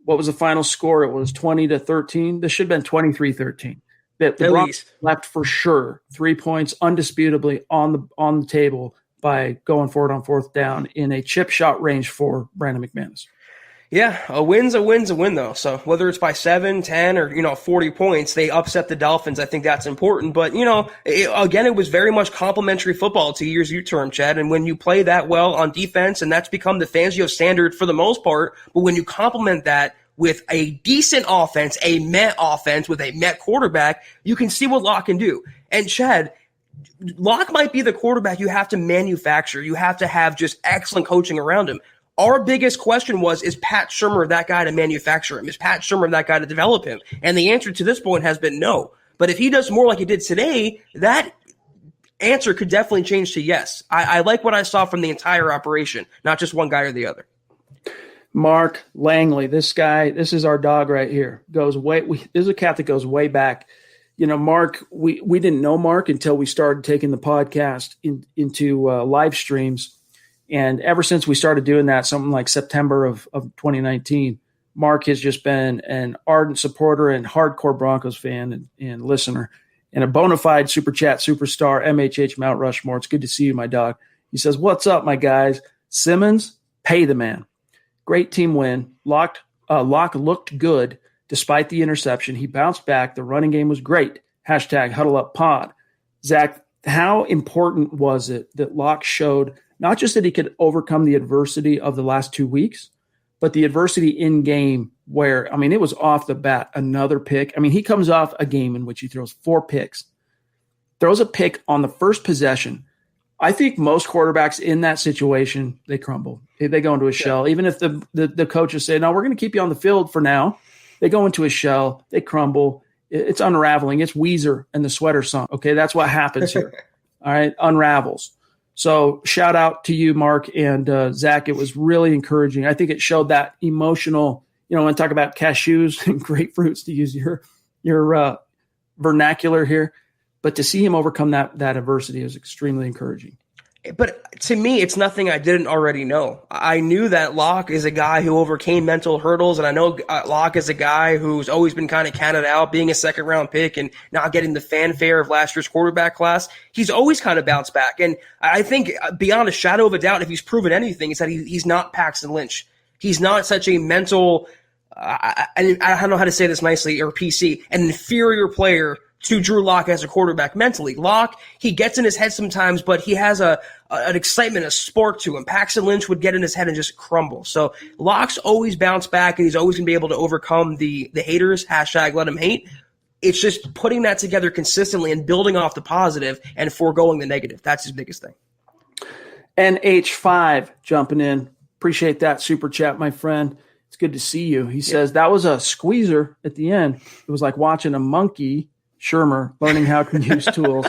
what was the final score? It was 20-13. This should have been 23-13. The Broncos left for sure 3 points undisputably on the table by going forward on 4th down in a chip shot range for Brandon McManus. Yeah, a win's a win, though. So whether it's by 7, 10, or 40 points, they upset the Dolphins. I think that's important. But it was very much complimentary football, to use your term, Chad. And when you play that well on defense, and that's become the Fangio standard for the most part, but when you complement that with a decent offense, a Met offense with a Met quarterback, you can see what Locke can do. And Chad, Locke might be the quarterback you have to manufacture. You have to have just excellent coaching around him. Our biggest question was, is Pat Shurmur that guy to manufacture him? Is Pat Shurmur that guy to develop him? And the answer to this point has been no. But if he does more like he did today, that answer could definitely change to yes. I like what I saw from the entire operation, not just one guy or the other. Mark Langley, this is our dog right here. This is a cat that goes way back. Mark, we didn't know Mark until we started taking the podcast into live streams. And ever since we started doing that, something like September of 2019, Mark has just been an ardent supporter and hardcore Broncos fan and listener, and a bona fide super chat superstar, MHH Mount Rushmore. It's good to see you, my dog. He says, what's up, my guys? Simmons, pay the man. Great team win. Locke looked good despite the interception. He bounced back. The running game was great. #HuddleUpPod. Zach, how important was it that Locke showed not just that he could overcome the adversity of the last 2 weeks, but the adversity in game where, it was off the bat, another pick. He comes off a game in which he throws 4 picks, throws a pick on the first possession. I think most quarterbacks in that situation, they crumble. They go into a shell. Even if the coaches say, no, we're going to keep you on the field for now, they go into a shell. They crumble. It's unraveling. It's Weezer and the Sweater Song. Okay, that's what happens here. All right, unravels. So shout out to you, Mark and Zach. It was really encouraging. I think it showed that emotional, when I talk about cashews and grapefruits, to use your vernacular here. But to see him overcome that adversity is extremely encouraging. But to me, it's nothing I didn't already know. I knew that Locke is a guy who overcame mental hurdles, and I know Locke is a guy who's always been kind of counted out, being a second-round pick and not getting the fanfare of last year's quarterback class. He's always kind of bounced back, and I think beyond a shadow of a doubt, if he's proven anything, is that he's not Paxton Lynch. He's not such a mental I don't know how to say this nicely, or PC, an inferior player to Drew Lock as a quarterback mentally. Lock, he gets in his head sometimes, but he has an excitement, a spark to him. Paxton Lynch would get in his head and just crumble. So Lock's always bounced back, and he's always going to be able to overcome the haters, #let him hate. it's just putting that together consistently and building off the positive and foregoing the negative. That's his biggest thing. NH5 jumping in. Appreciate that super chat, my friend. It's good to see you. He says that was a squeezer at the end. It was like watching a monkey, Shermer, learning how to use tools.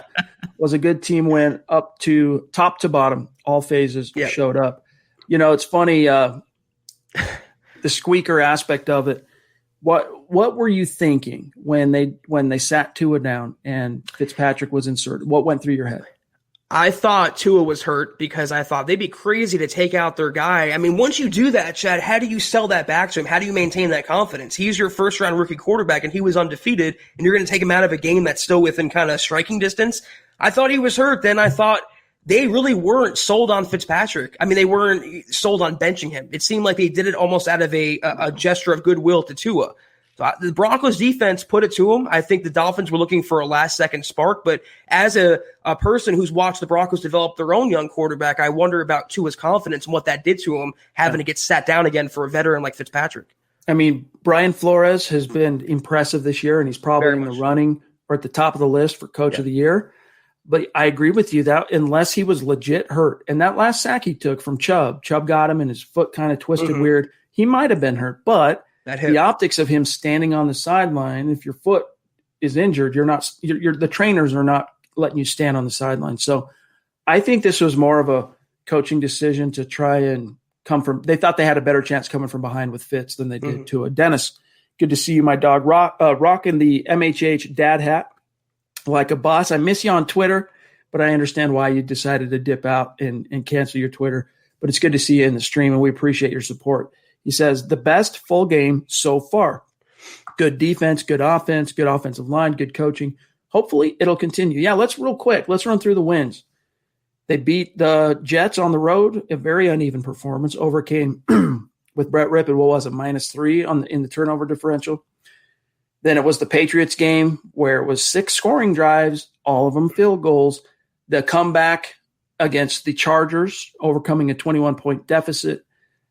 Was a good team win up to top to bottom. All phases showed up. You know, it's funny, the squeaker aspect of it. What were you thinking when they sat Tua down and Fitzpatrick was inserted? What went through your head? I thought Tua was hurt because I thought they'd be crazy to take out their guy. I mean, once you do that, Chad, how do you sell that back to him? How do you maintain that confidence? He's your first-round rookie quarterback, and he was undefeated, and you're going to take him out of a game that's still within kind of striking distance? I thought he was hurt. Then I thought they really weren't sold on Fitzpatrick. I mean, they weren't sold on benching him. It seemed like they did it almost out of a gesture of goodwill to Tua. So the Broncos defense put it to him. I think the Dolphins were looking for a last-second spark, but as a person who's watched the Broncos develop their own young quarterback, I wonder about Tua's confidence and what that did to him, having to get sat down again for a veteran like Fitzpatrick. I mean, Brian Flores has been impressive this year, and he's probably in the running or at the top of the list for Coach of the Year. But I agree with you that unless he was legit hurt, and that last sack he took from Chubb got him and his foot kind of twisted weird, he might have been hurt, but the optics of him standing on the sideline, if your foot is injured, the trainers are not letting you stand on the sideline. So I think this was more of a coaching decision to try and they thought they had a better chance coming from behind with Fitz than they did Tua. Dennis, good to see you, my dog. Rocking the MHH dad hat like a boss. I miss you on Twitter, but I understand why you decided to dip out and cancel your Twitter. But it's good to see you in the stream, and we appreciate your support. He says, the best full game so far. Good defense, good offense, good offensive line, good coaching. Hopefully it'll continue. Yeah, let's run through the wins. They beat the Jets on the road, a very uneven performance, overcame with Brett Rippon, what was it, -3 in the turnover differential. Then it was the Patriots game where it was 6 scoring drives, all of them field goals. The comeback against the Chargers, overcoming a 21-point deficit.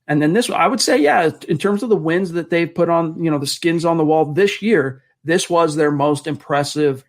And then this, I would say, in terms of the wins that they've put on, the skins on the wall this year, this was their most impressive,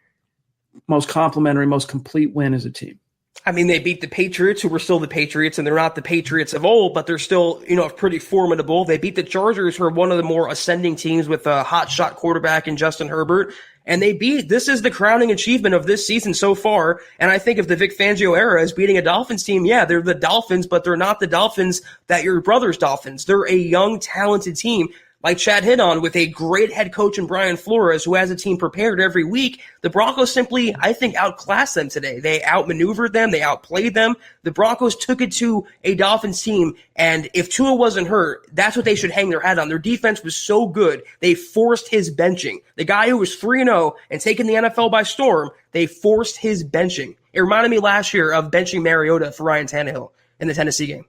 most complimentary, most complete win as a team. I mean, they beat the Patriots, who were still the Patriots, and they're not the Patriots of old, but they're still, pretty formidable. They beat the Chargers, who are one of the more ascending teams with a hotshot quarterback in Justin Herbert. And this is the crowning achievement of this season so far. And I think if the Vic Fangio era is beating a Dolphins team, they're the Dolphins, but they're not the Dolphins that your brother's Dolphins. They're a young, talented team, like Chad hit on, with a great head coach in Brian Flores, who has a team prepared every week. The Broncos simply, I think, outclassed them today. They outmaneuvered them. They outplayed them. The Broncos took it to a Dolphins team, and if Tua wasn't hurt, that's what they should hang their hat on. Their defense was so good, they forced his benching. The guy who was 3-0 and taking the NFL by storm, they forced his benching. It reminded me last year of benching Mariota for Ryan Tannehill in the Tennessee game.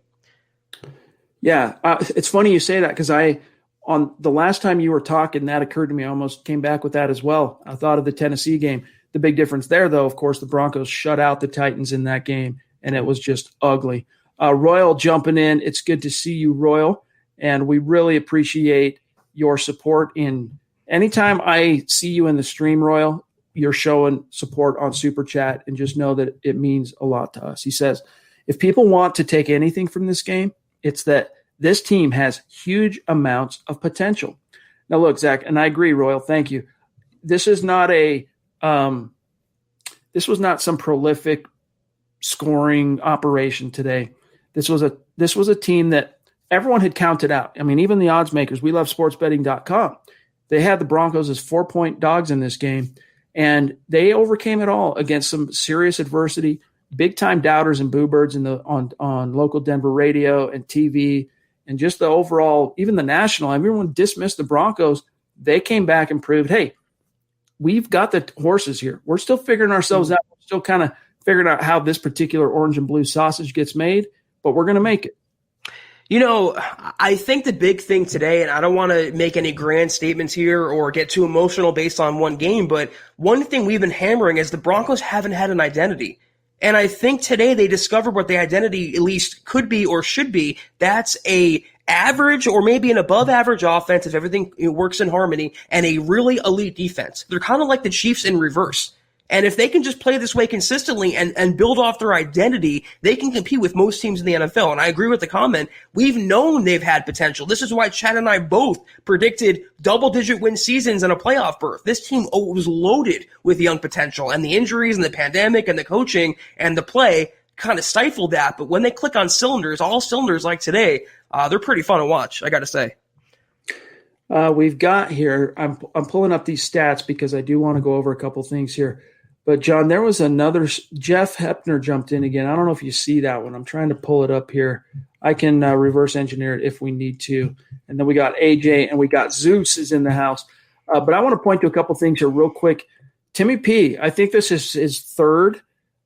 Yeah, it's funny you say that because on the last time you were talking, that occurred to me. I almost came back with that as well. I thought of the Tennessee game. The big difference there, though, of course, the Broncos shut out the Titans in that game, and it was just ugly. Royal jumping in. It's good to see you, Royal, and we really appreciate your support. Anytime I see you in the stream, Royal, you're showing support on Super Chat, and just know that it means a lot to us. He says, if people want to take anything from this game, it's that this team has huge amounts of potential. Now, look, Zach, and I agree, Royal. Thank you. This is not this was not some prolific scoring operation today. This was a team that everyone had counted out. I mean, even the odds makers. We love sportsbetting.com. They had the Broncos as 4-point dogs in this game, and they overcame it all against some serious adversity. Big time doubters and boo birds on local Denver radio and TV. And just the overall, even the national, everyone dismissed the Broncos. They came back and proved, hey, we've got the horses here. We're still figuring ourselves out. We're still kind of figuring out how this particular orange and blue sausage gets made, but we're going to make it. I think the big thing today, and I don't want to make any grand statements here or get too emotional based on one game, but one thing we've been hammering is the Broncos haven't had an identity. And I think today they discovered what the identity at least could be or should be. That's a average or maybe an above average offense if everything works in harmony, and a really elite defense. They're kind of like the Chiefs in reverse. And if they can just play this way consistently and build off their identity, they can compete with most teams in the NFL. And I agree with the comment. We've known they've had potential. This is why Chad and I both predicted double-digit win seasons and a playoff berth. This team was loaded with young potential, and the injuries and the pandemic and the coaching and the play kind of stifled that. But when they click on cylinders, all cylinders like today, they're pretty fun to watch, I got to say. We've got here, I'm pulling up these stats because I do want to go over a couple things here. But, John, there was another – Jeff Hepner jumped in again. I don't know if you see that one. I'm trying to pull it up here. I can reverse engineer it if we need to. And then we got AJ and we got Zeus is in the house. But I want to point to a couple things here real quick. Timmy P, I think this is his third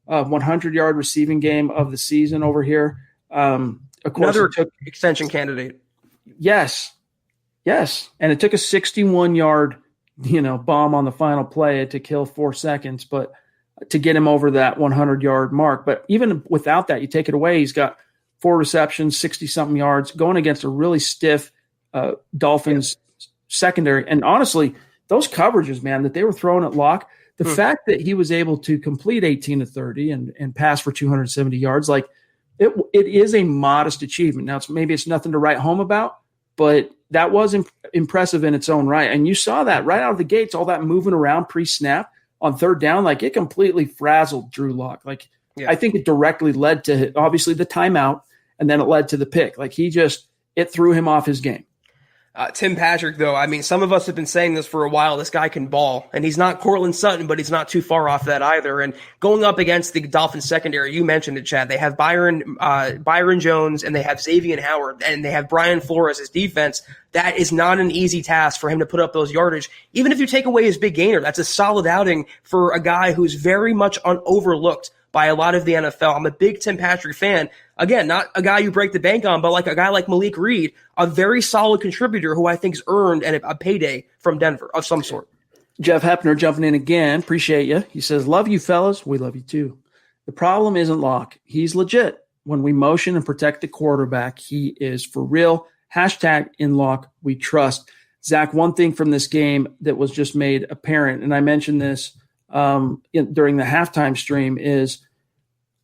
100-yard receiving game of the season over here. Of course, another extension candidate. Yes. And it took a 61-yard bomb on the final play to kill 4 seconds, but to get him over that 100-yard mark. But even without that, you take it away, he's got 4 receptions, 60-something yards, going against a really stiff Dolphins secondary. And honestly, those coverages, man, that they were throwing at Locke, the fact that he was able to complete 18 to 30 and pass for 270 yards, like it is a modest achievement. Now, maybe it's nothing to write home about, but that was impressive in its own right. And you saw that right out of the gates, all that moving around pre-snap on third down, like it completely frazzled Drew Lock. Like I think it directly led to obviously the timeout, and then it led to the pick. Like it threw him off his game. Tim Patrick, though, I mean, some of us have been saying this for a while. This guy can ball, and he's not Cortland Sutton, but he's not too far off that either. And going up against the Dolphins secondary, you mentioned it, Chad. They have Byron Jones, and they have Xavier Howard, and they have Brian Flores as defense. That is not an easy task for him to put up those yardage. Even if you take away his big gainer, that's a solid outing for a guy who's very much overlooked by a lot of the NFL. I'm a big Tim Patrick fan. Again, not a guy you break the bank on, but like a guy like Malik Reed, a very solid contributor who I think has earned a payday from Denver of some sort. Jeff Hepner jumping in again. Appreciate you. He says, love you, fellas. We love you too. The problem isn't Locke. He's legit. When we motion and protect the quarterback, he is for real. Hashtag in Locke, we trust. Zach, one thing from this game that was just made apparent, and I mentioned this during the halftime stream, is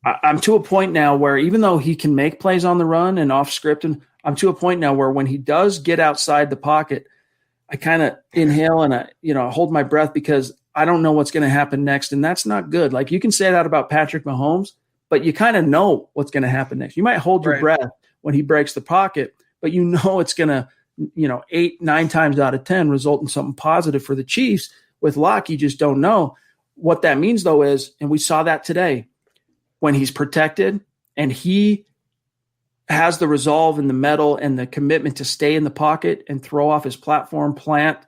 I'm to a point now where even though he can make plays on the run and off script, and I'm to a point now where when he does get outside the pocket, I kind of inhale and I hold my breath because I don't know what's going to happen next. And that's not good. Like you can say that about Patrick Mahomes, but you kind of know what's going to happen next. You might hold your breath when he breaks the pocket, but you know it's going to, 8-9 times out of 10 result in something positive for the Chiefs. With Locke, you just don't know. What that means though is, and we saw that today, when he's protected and he has the resolve and the mettle and the commitment to stay in the pocket and throw off his platform, plant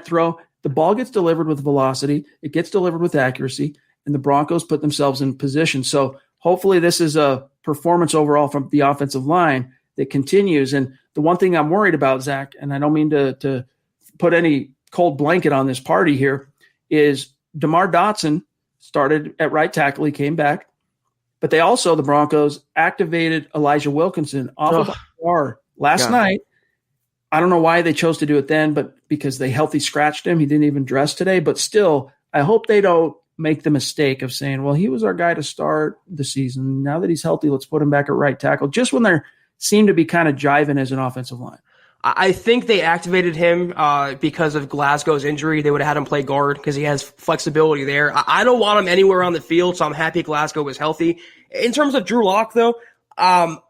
throw, the ball gets delivered with velocity, it gets delivered with accuracy, and the Broncos put themselves in position. So hopefully this is a performance overall from the offensive line that continues. And the one thing I'm worried about, Zach, and I don't mean to put any cold blanket on this party here, is DeMar Dotson started at right tackle. He came back. But they also, the Broncos, activated Elijah Wilkinson off of IR last night. I don't know why they chose to do it then, but because they healthy scratched him. He didn't even dress today. But still, I hope they don't make the mistake of saying, well, he was our guy to start the season. Now that he's healthy, let's put him back at right tackle. Just when they seem to be kind of jiving as an offensive line. I think they activated him because of Glasgow's injury. They would have had him play guard because he has flexibility there. I don't want him anywhere on the field, so I'm happy Glasgow was healthy. In terms of Drew Lock, though, I'm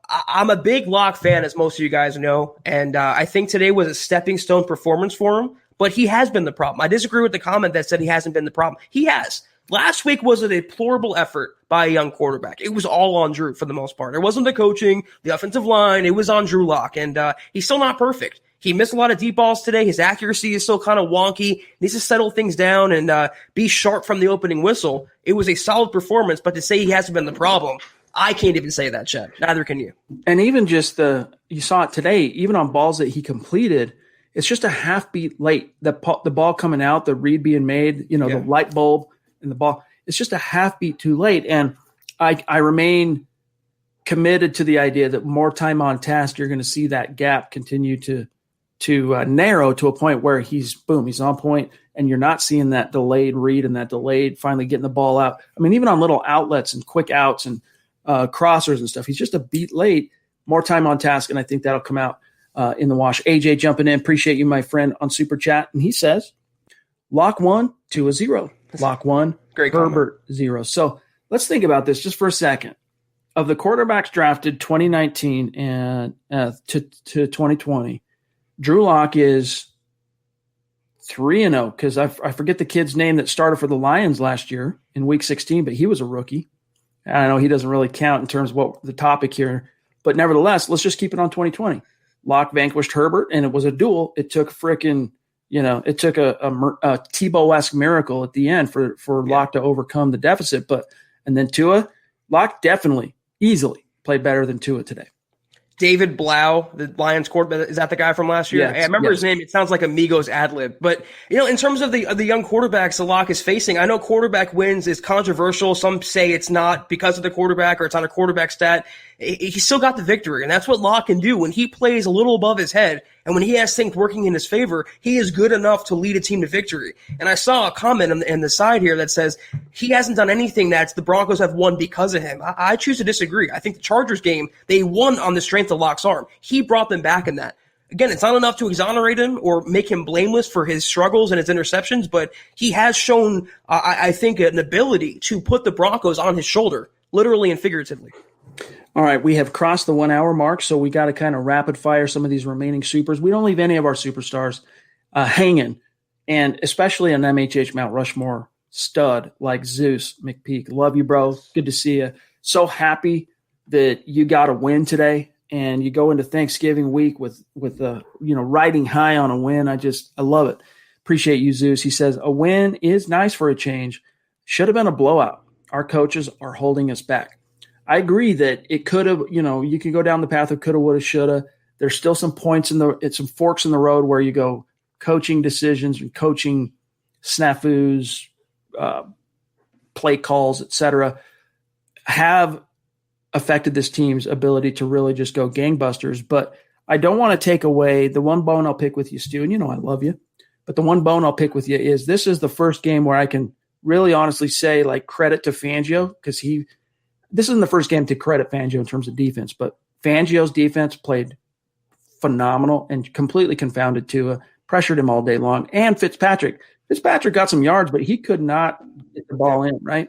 a big Lock fan, as most of you guys know, and I think today was a stepping stone performance for him, but he has been the problem. I disagree with the comment that said he hasn't been the problem. He has. Last week was a deplorable effort by a young quarterback. It was all on Drew for the most part. It wasn't the coaching, the offensive line. It was on Drew Lock, and he's still not perfect. He missed a lot of deep balls today. His accuracy is still kind of wonky. He needs to settle things down and be sharp from the opening whistle. It was a solid performance, but to say he hasn't been the problem, I can't even say that, Chad. Neither can you. And even just you saw it today, even on balls that he completed, it's just a half beat late. The ball coming out, the read being made, the light bulb and the ball, it's just a half beat too late. And I remain committed to the idea that more time on task, you're going to see that gap continue to narrow to a point where he's on point, and you're not seeing that delayed read and that delayed finally getting the ball out. I mean, even on little outlets and quick outs and crossers and stuff, he's just a beat late, more time on task, and I think that'll come out in the wash. AJ jumping in, appreciate you, my friend, on Super Chat, and he says, Lock 1, 2 0. Lock 1, Great Herbert 0. So let's think about this just for a second. Of the quarterbacks drafted 2019 and to 2020, Drew Lock is 3-0 because I forget the kid's name that started for the Lions last year in Week 16, but he was a rookie. I know he doesn't really count in terms of what the topic here, but nevertheless, let's just keep it on 2020. Lock vanquished Herbert, and it was a duel. It took it took a Tebow-esque miracle at the end for Lock to overcome the deficit. And then Tua, Lock definitely, easily played better than Tua today. David Blau, the Lions quarterback, is that the guy from last year? Yes, I remember his name. It sounds like a Migos ad-lib. But, in terms of the young quarterbacks the Lock is facing, I know quarterback wins is controversial. Some say it's not because of the quarterback or it's on a quarterback stat. He still got the victory, and that's what Lock can do. When he plays a little above his head and when he has things working in his favor, he is good enough to lead a team to victory. And I saw a comment in the side here that says he hasn't done anything that the Broncos have won because of him. I choose to disagree. I think the Chargers game, they won on the strength of Lock's arm. He brought them back in that. Again, it's not enough to exonerate him or make him blameless for his struggles and his interceptions, but he has shown, I think, an ability to put the Broncos on his shoulder, literally and figuratively. All right, we have crossed the 1 hour mark, so we got to kind of rapid fire some of these remaining supers. We don't leave any of our superstars hanging, and especially an MHH Mount Rushmore stud like Zeus McPeak. Love you, bro. Good to see you. So happy that you got a win today, and you go into Thanksgiving week with riding high on a win. I love it. Appreciate you, Zeus. He says a win is nice for a change. Should have been a blowout. Our coaches are holding us back. I agree that it could have, you can go down the path of coulda, woulda, shoulda. There's still some points some forks in the road where you go coaching decisions and coaching snafus, play calls, etc., have affected this team's ability to really just go gangbusters. But I don't want to take away the one bone I'll pick with you, Stu, and I love you. But the one bone I'll pick with you is this is the first game where I can really honestly say credit to Fangio because this isn't the first game to credit Fangio in terms of defense, but Fangio's defense played phenomenal and completely confounded Tua, pressured him all day long. And Fitzpatrick got some yards, but he could not get the ball in, right?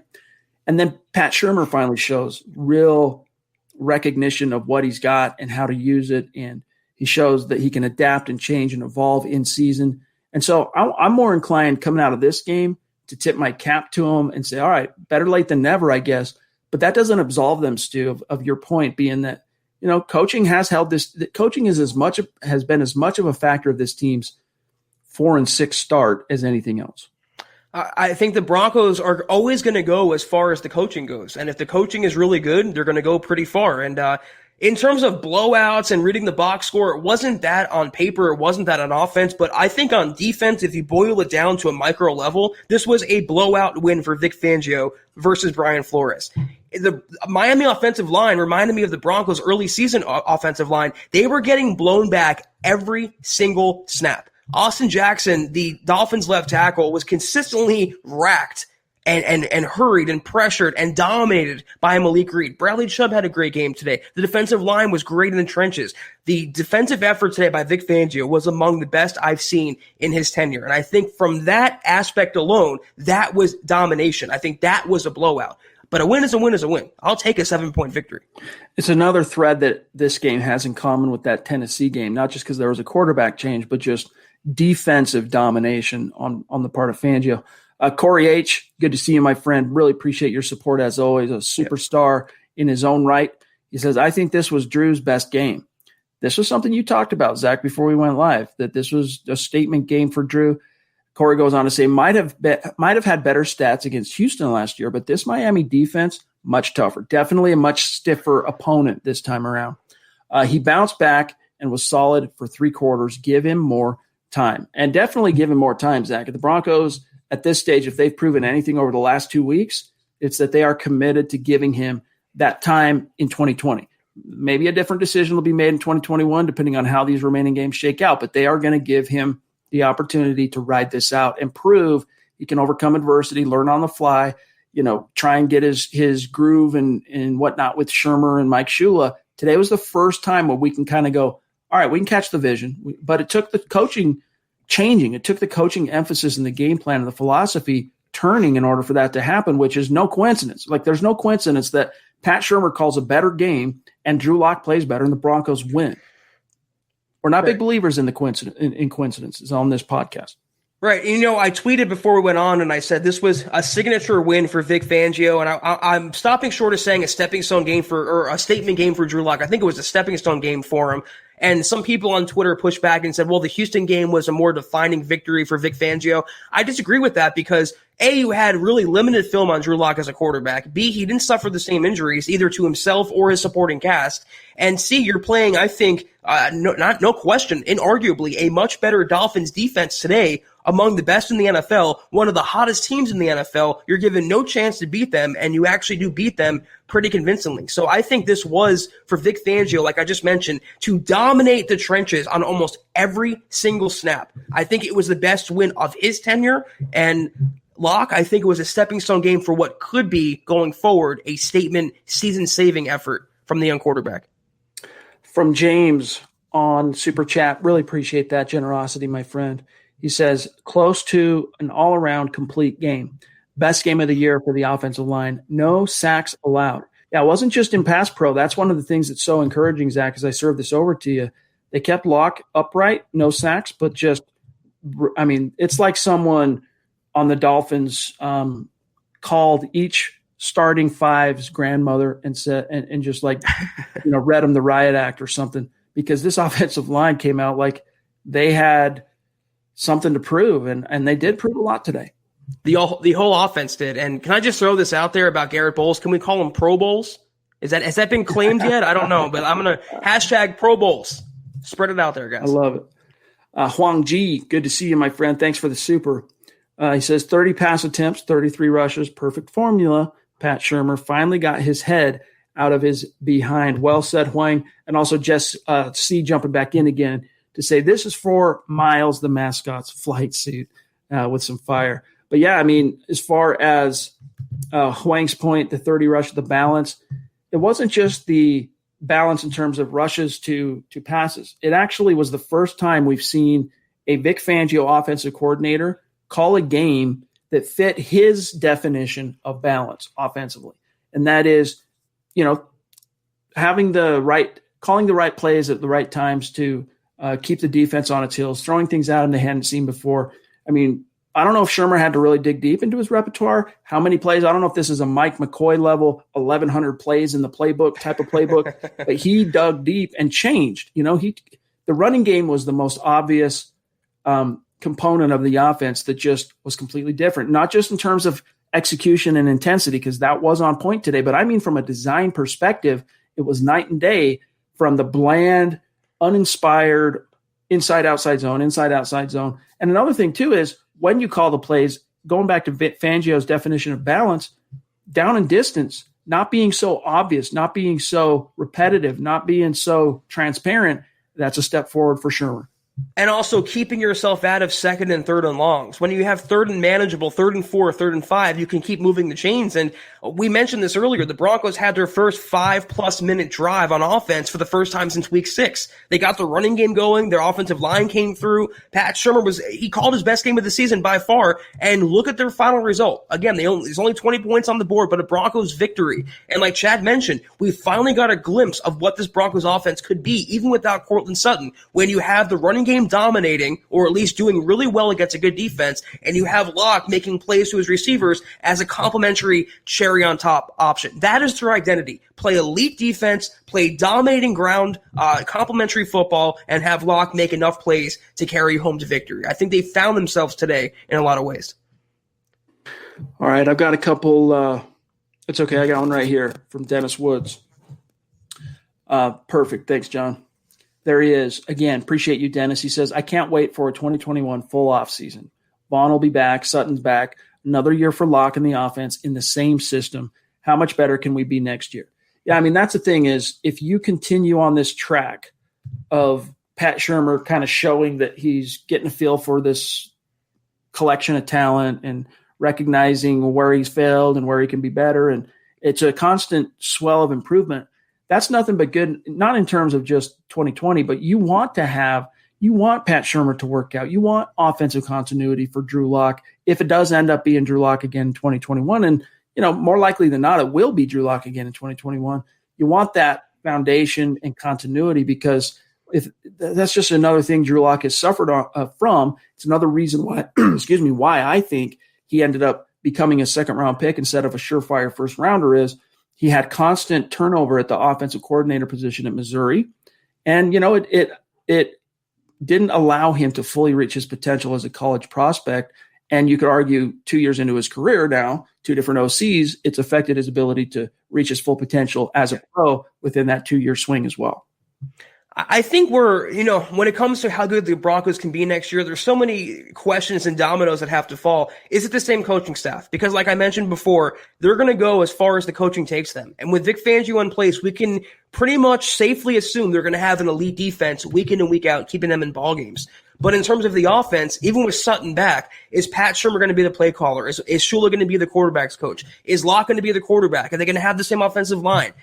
And then Pat Shurmur finally shows real recognition of what he's got and how to use it, and he shows that he can adapt and change and evolve in season. And so I'm more inclined coming out of this game to tip my cap to him and say, all right, better late than never, I guess. But that doesn't absolve them, Stu, of your point being that, coaching has held this. Coaching has been as much of a factor of this team's 4-6 start as anything else. I think the Broncos are always going to go as far as the coaching goes. And if the coaching is really good, they're going to go pretty far. And in terms of blowouts and reading the box score, it wasn't that on paper. It wasn't that on offense. But I think on defense, if you boil it down to a micro level, this was a blowout win for Vic Fangio versus Brian Flores. The Miami offensive line reminded me of the Broncos' early season offensive line. They were getting blown back every single snap. Austin Jackson, the Dolphins left tackle, was consistently racked and hurried and pressured and dominated by Malik Reed. Bradley Chubb had a great game today. The defensive line was great in the trenches. The defensive effort today by Vic Fangio was among the best I've seen in his tenure. And I think from that aspect alone, that was domination. I think that was a blowout. But a win is a win is a win. I'll take a 7-point victory. It's another thread that this game has in common with that Tennessee game, not just because there was a quarterback change, but just defensive domination on the part of Fangio. Corey H., good to see you, my friend. Really appreciate your support as always. A superstar in his own right. He says, I think this was Drew's best game. This was something you talked about, Zach, before we went live, that this was a statement game for Drew. Corey goes on to say, might have had better stats against Houston last year, but this Miami defense, much tougher. Definitely a much stiffer opponent this time around. He bounced back and was solid for 3 quarters. Give him more time. And definitely give him more time, Zach. The Broncos, at this stage, if they've proven anything over the last 2 weeks, it's that they are committed to giving him that time in 2020. Maybe a different decision will be made in 2021, depending on how these remaining games shake out, but they are going to give him the opportunity to ride this out and prove he can overcome adversity, learn on the fly, try and get his groove and whatnot with Shurmur and Mike Shula. Today was the first time where we can kind of go, all right, we can catch the vision, but it took the coaching changing. It took the coaching emphasis in the game plan and the philosophy turning in order for that to happen, which is no coincidence. Like, there's no coincidence that Pat Shurmur calls a better game and Drew Lock plays better and the Broncos win. We're not big believers in the coincidences on this podcast. Right. I tweeted before we went on and I said this was a signature win for Vic Fangio. And I'm stopping short of saying a stepping stone game or a statement game for Drew Lock. I think it was a stepping stone game for him. And some people on Twitter pushed back and said, well, the Houston game was a more defining victory for Vic Fangio. I disagree with that because A, you had really limited film on Drew Lock as a quarterback. B, he didn't suffer the same injuries either to himself or his supporting cast. And C, you're playing, I think, no question, inarguably a much better Dolphins defense today, among the best in the NFL, one of the hottest teams in the NFL. You're given no chance to beat them, and you actually do beat them pretty convincingly. So I think this was, for Vic Fangio, like I just mentioned, to dominate the trenches on almost every single snap. I think it was the best win of his tenure, and Locke, I think it was a stepping stone game for what could be, going forward, a statement season-saving effort from the young quarterback. From James on Super Chat, really appreciate that generosity, my friend. He says, close to an all-around complete game. Best game of the year for the offensive line. No sacks allowed. Yeah, it wasn't just in pass pro. That's one of the things that's so encouraging, Zach, as I serve this over to you. They kept Locke upright, no sacks, but it's like someone on the Dolphins called each starting five's grandmother and said, and just like, read them the riot act or something, because this offensive line came out like they had something to prove, and they did prove a lot today. The whole offense did. And can I just throw this out there about Garrett Bolles? Can we call him Pro Bowls? Has that been claimed yet? I don't know, but I'm going to hashtag Pro Bowls. Spread it out there, guys. I love it. Huang Ji, good to see you, my friend. Thanks for the super. He says 30 pass attempts, 33 rushes, perfect formula. Pat Shurmur finally got his head out of his behind. Well said, Huang. And also Jess C jumping back in again to say this is for Miles, the mascot's flight suit with some fire. But yeah, as far as Huang's point, the 30 rush, the balance, it wasn't just the balance in terms of rushes to passes. It actually was the first time we've seen a Vic Fangio offensive coordinator call a game that fit his definition of balance offensively. And that is, calling the right plays at the right times to keep the defense on its heels, throwing things out they hadn't seen before. I don't know if Shurmur had to really dig deep into his repertoire. How many plays? I don't know if this is a Mike McCoy level, 1,100 plays in the playbook type of playbook, but he dug deep and changed. The running game was the most obvious component of the offense that just was completely different, not just in terms of execution and intensity, because that was on point today, but from a design perspective, it was night and day from the bland, uninspired inside-outside zone. And another thing, too, is when you call the plays, going back to Fangio's definition of balance, down and distance, not being so obvious, not being so repetitive, not being so transparent, that's a step forward for Shurmur. And also keeping yourself out of second and third and longs. When you have third and manageable, 3rd and 4, 3rd and 5, you can keep moving the chains. And we mentioned this earlier. The Broncos had their first 5+ minute drive on offense for the first time since week 6. They got the running game going. Their offensive line came through. Pat Shurmur he called his best game of the season by far. And look at their final result. Again, there's only 20 points on the board, but a Broncos victory. And like Chad mentioned, we finally got a glimpse of what this Broncos offense could be, even without Courtland Sutton. When you have the running game dominating, or at least doing really well against a good defense, and you have Locke making plays to his receivers as a complimentary cherry on top option. That is their identity. Play elite defense, play dominating ground, complimentary football, and have Locke make enough plays to carry you home to victory. I think they found themselves today in a lot of ways. All right, I've got a couple. It's okay. I got one right here from Dennis Woods. Perfect. Thanks, John. There he is. Again, appreciate you, Dennis. He says, I can't wait for a 2021 full off season. Vaughn will be back. Sutton's back. Another year for Locke in the offense in the same system. How much better can we be next year? Yeah, I mean, that's the thing is if you continue on this track of Pat Shurmur kind of showing that he's getting a feel for this collection of talent and recognizing where he's failed and where he can be better, and it's a constant swell of improvement, that's nothing but good, not in terms of just 2020, but you want Pat Shurmur to work out. You want offensive continuity for Drew Lock if it does end up being Drew Lock again in 2021. And, more likely than not, it will be Drew Lock again in 2021. You want that foundation and continuity because if that's just another thing Drew Lock has suffered from. It's another reason why, why I think he ended up becoming a second-round pick instead of a surefire first-rounder is he had constant turnover at the offensive coordinator position at Missouri. And, it didn't allow him to fully reach his potential as a college prospect. And you could argue 2 years into his career now, 2 different OCs, it's affected his ability to reach his full potential as a pro within that 2-year swing as well. I think when it comes to how good the Broncos can be next year, there's so many questions and dominoes that have to fall. Is it the same coaching staff? Because like I mentioned before, they're going to go as far as the coaching takes them. And with Vic Fangio in place, we can pretty much safely assume they're going to have an elite defense week in and week out, keeping them in ball games. But in terms of the offense, even with Sutton back, is Pat Shurmur going to be the play caller? Is Shula going to be the quarterback's coach? Is Locke going to be the quarterback? Are they going to have the same offensive line?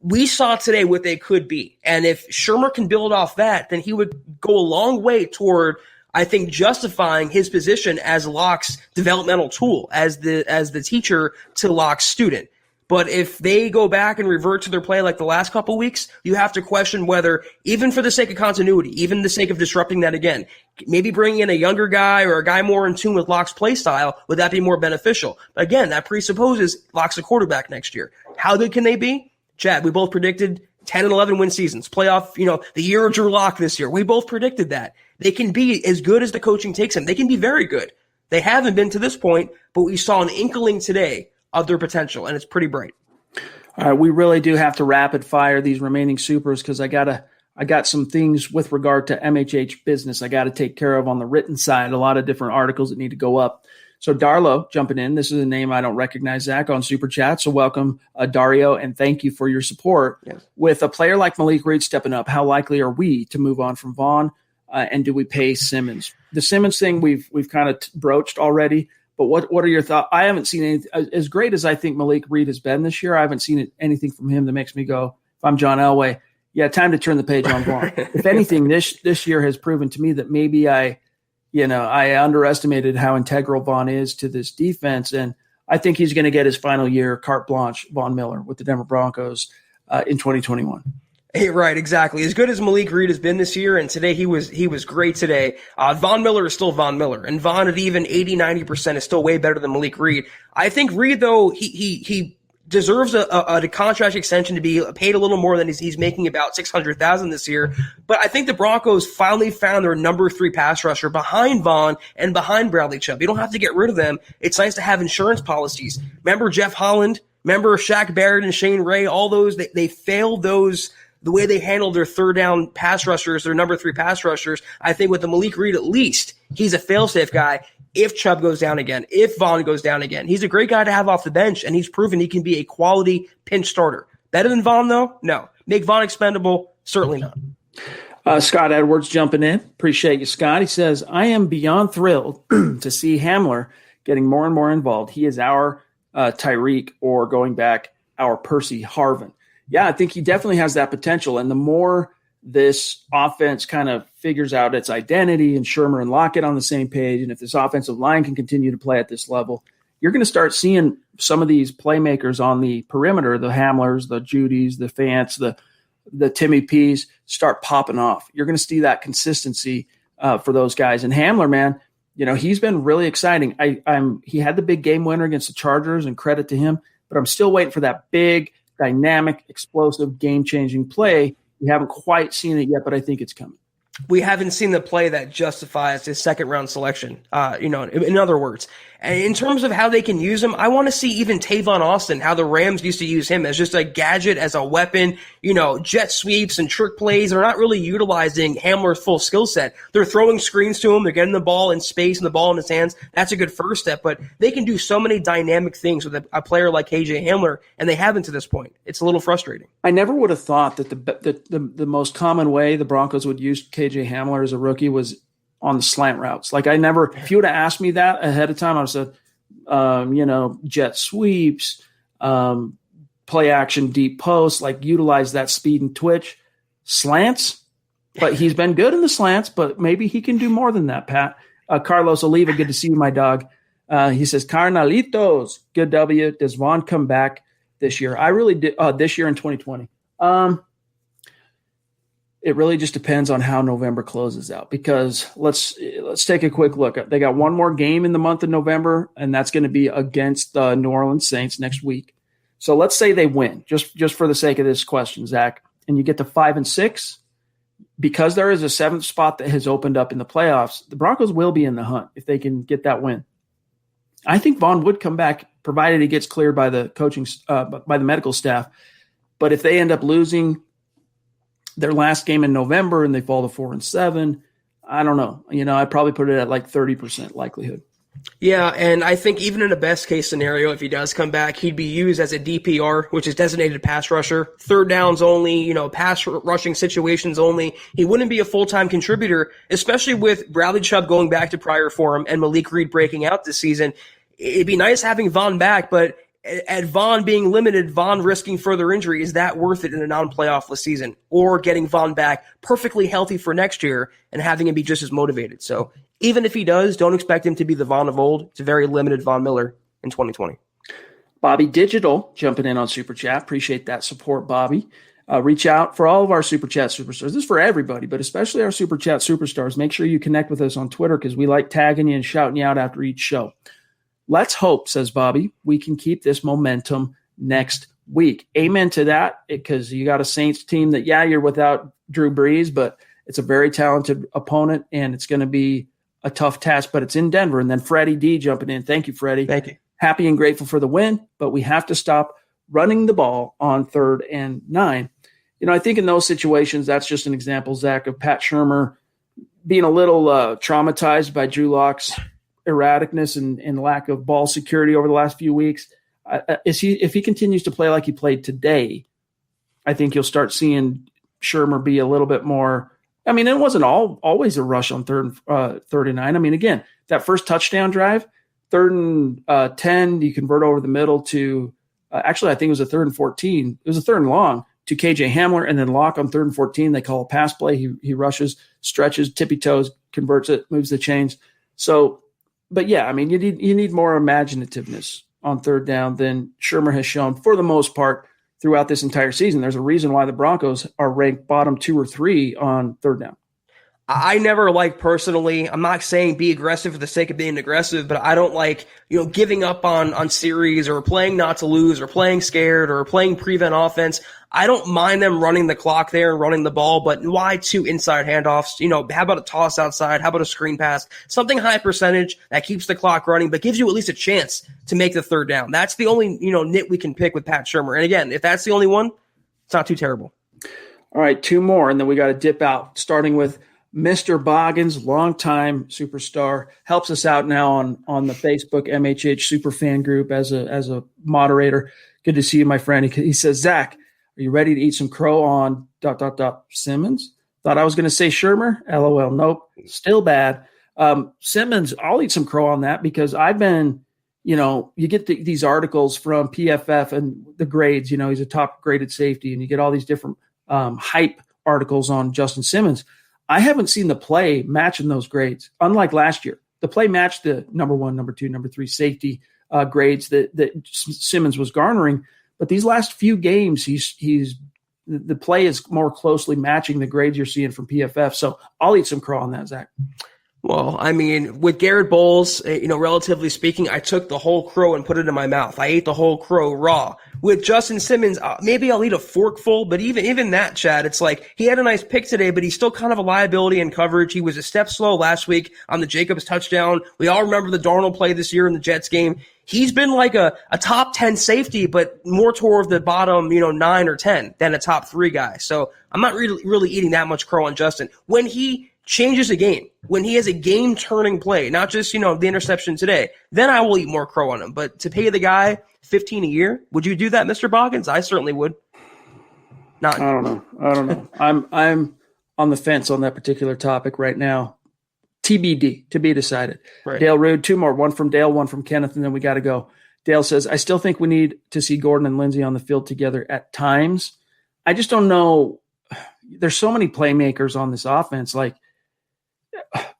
We saw today what they could be. And if Shurmur can build off that, then he would go a long way toward, I think, justifying his position as Locke's developmental tool, as the teacher to Locke's student. But if they go back and revert to their play like the last couple weeks, you have to question whether, even for the sake of continuity, even the sake of disrupting that again, maybe bringing in a younger guy or a guy more in tune with Locke's play style, would that be more beneficial? But again, that presupposes Locke's a quarterback next year. How good can they be? Chad, we both predicted 10 and 11 win seasons, playoff, the year of Drew Lock this year. We both predicted that. They can be as good as the coaching takes them. They can be very good. They haven't been to this point, but we saw an inkling today of their potential, and it's pretty bright. All right, we really do have to rapid fire these remaining supers because I got some things with regard to MHH business I got to take care of on the written side, a lot of different articles that need to go up. So Darlo jumping in. This is a name I don't recognize, Zach, on Super Chat. So welcome, Dario, and thank you for your support. Yes. With a player like Malik Reed stepping up, how likely are we to move on from Vaughn, and do we pay Simmons? The Simmons thing we've kind of broached already, but what are your thoughts? I haven't seen anything as great as I think Malik Reed has been this year. I haven't seen anything from him that makes me go, if I'm John Elway, yeah, time to turn the page on Vaughn. If anything, this year has proven to me that maybe I underestimated how integral Vaughn is to this defense, and I think he's going to get his final year carte blanche, Von Miller, with the Denver Broncos in 2021. Hey, right, exactly. As good as Malik Reed has been this year, and today he was great today. Von Miller is still Von Miller, and Von at even 80-90% is still way better than Malik Reed. I think Reed, though, he deserves a contract extension to be paid a little more than he's making, about $600,000 this year. But I think the Broncos finally found their number 3 pass rusher behind Vaughn and behind Bradley Chubb. You don't have to get rid of them. It's nice to have insurance policies. Remember Jeff Holland? Remember Shaq Barrett and Shane Ray? All those, they failed those. The way they handled their third down pass rushers, their number 3 pass rushers, I think with the Malik Reed, at least, he's a fail-safe guy. If Chubb goes down again, if Vaughn goes down again, he's a great guy to have off the bench, and he's proven he can be a quality pinch starter. Better than Vaughn, though? No. Make Vaughn expendable? Certainly not. Scott Edwards jumping in. Appreciate you, Scott. He says, I am beyond thrilled to see Hamler getting more and more involved. He is our Tyreek, or going back, our Percy Harvin. Yeah, I think he definitely has that potential. And the more this offense kind of figures out its identity and Shurmur and Lockett on the same page, and if this offensive line can continue to play at this level, you're going to start seeing some of these playmakers on the perimeter, the Hamlers, the Judys, the Fants, the Timmy P's, start popping off. You're going to see that consistency for those guys. And Hamler, man, he's been really exciting. He had the big game winner against the Chargers, and credit to him, but I'm still waiting for that big, dynamic, explosive, game-changing play. We haven't quite seen it yet, but I think it's coming. We haven't seen the play that justifies his second-round selection, in other words. And in terms of how they can use him, I want to see even Tavon Austin, how the Rams used to use him as just a gadget, as a weapon, jet sweeps and trick plays. They're not really utilizing Hamler's full skill set. They're throwing screens to him. They're getting the ball in space and the ball in his hands. That's a good first step, but they can do so many dynamic things with a player like KJ Hamler, and they haven't to this point. It's a little frustrating. I never would have thought that the most common way the Broncos would use KJ Hamler as a rookie was on the slant routes. Like if you would have asked me that ahead of time, I would have said, jet sweeps, play action, deep posts, like utilize that speed and twitch. Slants, but he's been good in the slants, but maybe he can do more than that, Pat. Carlos Oliva, good to see you, my dog. He says, Carnalitos, good W. Does Vaughn come back this year? I really did this year in 2020. It really just depends on how November closes out, because let's take a quick look. They got one more game in the month of November, and that's going to be against the New Orleans Saints next week. So let's say they win, just for the sake of this question, Zach, and you get to 5-6, because there is a 7th spot that has opened up in the playoffs. The Broncos will be in the hunt if they can get that win. I think Vaughn would come back, provided he gets cleared by the coaching, by the medical staff. But if they end up losing their last game in November and they fall to 4-7, I don't know. I'd probably put it at like 30% likelihood. Yeah, and I think even in a best case scenario, if he does come back, he'd be used as a DPR, which is designated pass rusher, third downs only, pass rushing situations only. He wouldn't be a full-time contributor, especially with Bradley Chubb going back to prior form and Malik Reed breaking out this season. It'd be nice having Vaughn back, but at Vaughn being limited, Vaughn risking further injury, is that worth it in a non-playoffless season? Or getting Vaughn back perfectly healthy for next year and having him be just as motivated? So even if he does, don't expect him to be the Vaughn of old. It's a very limited Von Miller in 2020. Bobby Digital jumping in on Super Chat. Appreciate that support, Bobby. Reach out for all of our Super Chat superstars. This is for everybody, but especially our Super Chat superstars. Make sure you connect with us on Twitter, because we like tagging you and shouting you out after each show. Let's hope, says Bobby, we can keep this momentum next week. Amen to that, because you got a Saints team that, you're without Drew Brees, but it's a very talented opponent, and it's going to be a tough task, but it's in Denver. And then Freddie D jumping in. Thank you, Freddie. Thank you. Happy and grateful for the win, but we have to stop running the ball on 3rd and 9. I think in those situations, that's just an example, Zach, of Pat Shurmur being a little traumatized by Drew Lock's erraticness and lack of ball security over the last few weeks. If he continues to play like he played today, I think you'll start seeing Shurmur be a little bit more. I mean, it wasn't always a rush on 3rd and 9. I mean, again, that first touchdown drive, 3rd and 10, you convert over the middle to actually, I think it was a 3rd and 14. It was a 3rd and long to KJ Hamler, and then Locke on 3rd and 14. They call a pass play. He rushes, stretches, tippy toes, converts it, moves the chains. So, but yeah, I mean, you need more imaginativeness on 3rd down than Shurmur has shown for the most part throughout this entire season. There's a reason why the Broncos are ranked bottom 2 or 3 on 3rd down. I never like personally, I'm not saying be aggressive for the sake of being aggressive, but I don't like, giving up on series or playing not to lose or playing scared or playing prevent offense. I don't mind them running the clock there and running the ball, but why 2 inside handoffs? How about a toss outside? How about a screen pass? Something high percentage that keeps the clock running, but gives you at least a chance to make the 3rd down. That's the only, nit we can pick with Pat Shurmur. And again, if that's the only one, it's not too terrible. All right, 2 more, and then we got to dip out, starting with Mr. Boggins, longtime superstar, helps us out now on the Facebook MHH Superfan group as a moderator. Good to see you, my friend. He says, Zach, are you ready to eat some crow on ... Simmons? Thought I was going to say Shurmur. LOL. Nope. Still bad. Simmons, I'll eat some crow on that, because I've been, you get these articles from PFF and the grades, he's a top graded safety, and you get all these different hype articles on Justin Simmons. I haven't seen the play matching those grades. Unlike last year, the play matched the number 1, number 2, number 3 safety grades that Simmons was garnering. But these last few games, the play is more closely matching the grades you're seeing from PFF. So I'll eat some crow on that, Zach. Well, I mean, with Garrett Bolles, relatively speaking, I took the whole crow and put it in my mouth. I ate the whole crow raw. with Justin Simmons, maybe I'll eat a forkful, but even that, Chad, it's like he had a nice pick today, but he's still kind of a liability in coverage. He was a step slow last week on the Jacobs touchdown. We all remember the Darnold play this year in the Jets game. He's been like a top 10 safety, but more toward the bottom, 9 or 10 than a top 3 guy. So I'm not really eating that much crow on Justin. When he changes a game, when he has a game-turning play, not just, the interception today, then I will eat more crow on him. But to pay the guy $15 a year, would you do that, Mr. Boggins? I certainly would. I don't know. I'm on the fence on that particular topic right now. TBD, to be decided. Right. Dale Rude, 2 more, one from Dale, one from Kenneth, and then we got to go. Dale says, I still think we need to see Gordon and Lindsay on the field together at times. I just don't know. There's so many playmakers on this offense. Like,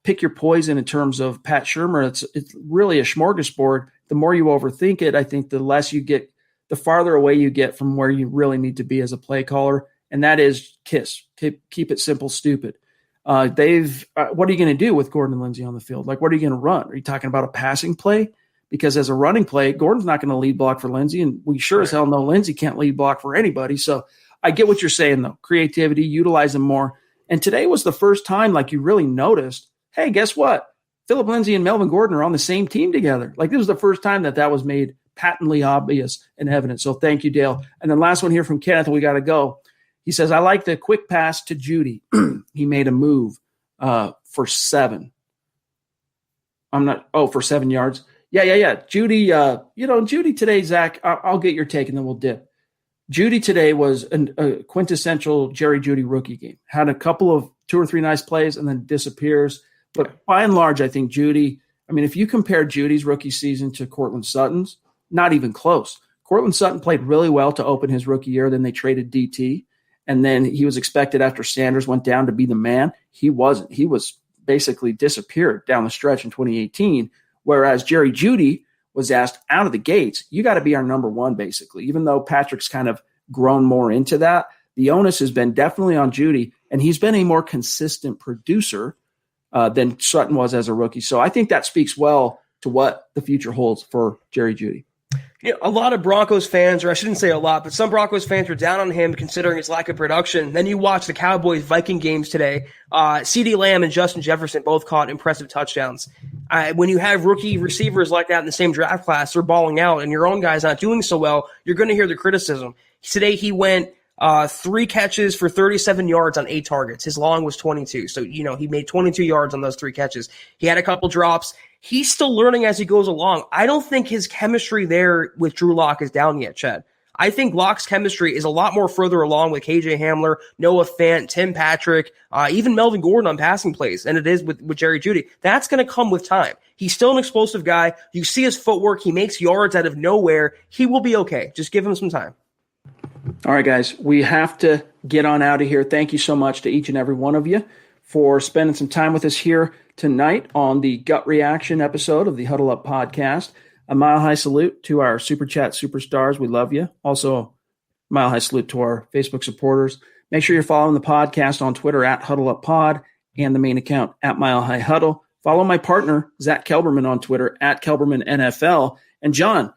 pick your poison in terms of Pat Shurmur. It's really a smorgasbord. The more you overthink it, I think the less you get, the farther away you get from where you really need to be as a play caller. And that is KISS. Keep it simple, stupid. What are you going to do with Gordon and Lindsay on the field? Like, what are you going to run? Are you talking about a passing play? Because as a running play, Gordon's not going to lead block for Lindsay, and we sure as hell know Lindsay can't lead block for anybody. So I get what you're saying, though. Creativity, utilize them more. And today was the first time, like, you really noticed, hey, guess what? Phillip Lindsay and Melvin Gordon are on the same team together. Like, this was the first time that was made patently obvious and evident. So thank you, Dale. And then last one here from Kenneth, we got to go. He says, I like the quick pass to Judy. He made a move for 7. For 7 yards. Yeah. Judy, Judy today, Zach, I'll get your take and then we'll dip. Judy today was a quintessential Jerry Judy rookie game. Had a couple of 2 or 3 nice plays and then disappears. But by and large, I think Judy, if you compare Judy's rookie season to Courtland Sutton's, not even close. Courtland Sutton played really well to open his rookie year. Then they traded DT. And then he was expected after Sanders went down to be the man. He wasn't. He was basically disappeared down the stretch in 2018, whereas Jerry Judy was asked out of the gates, you got to be our number 1, basically. Even though Patrick's kind of grown more into that, the onus has been definitely on Judy, and he's been a more consistent producer than Sutton was as a rookie. So I think that speaks well to what the future holds for Jerry Judy. A lot of Broncos fans, or I shouldn't say a lot, but some Broncos fans were down on him considering his lack of production. Then you watch the Cowboys-Viking games today. CeeDee Lamb and Justin Jefferson both caught impressive touchdowns. When you have rookie receivers like that in the same draft class, they're balling out, and your own guy's not doing so well, you're going to hear the criticism. Today he went 3 catches for 37 yards on 8 targets. His long was 22. So, he made 22 yards on those 3 catches. He had a couple drops. He's still learning as he goes along. I don't think his chemistry there with Drew Lock is down yet, Chad. I think Lock's chemistry is a lot more further along with KJ Hamler, Noah Fant, Tim Patrick, even Melvin Gordon on passing plays than it is with Jerry Judy. That's going to come with time. He's still an explosive guy. You see his footwork. He makes yards out of nowhere. He will be okay. Just give him some time. All right, guys, we have to get on out of here. Thank you so much to each and every one of you for spending some time with us here tonight on the Gut Reaction episode of the Huddle Up podcast. A mile high salute to our Super Chat superstars. We love you. Also, a mile high salute to our Facebook supporters. Make sure you're following the podcast on Twitter at Huddle Up Pod and the main account at Mile High Huddle. Follow my partner, Zack Kelberman, on Twitter at Kelberman NFL. And John,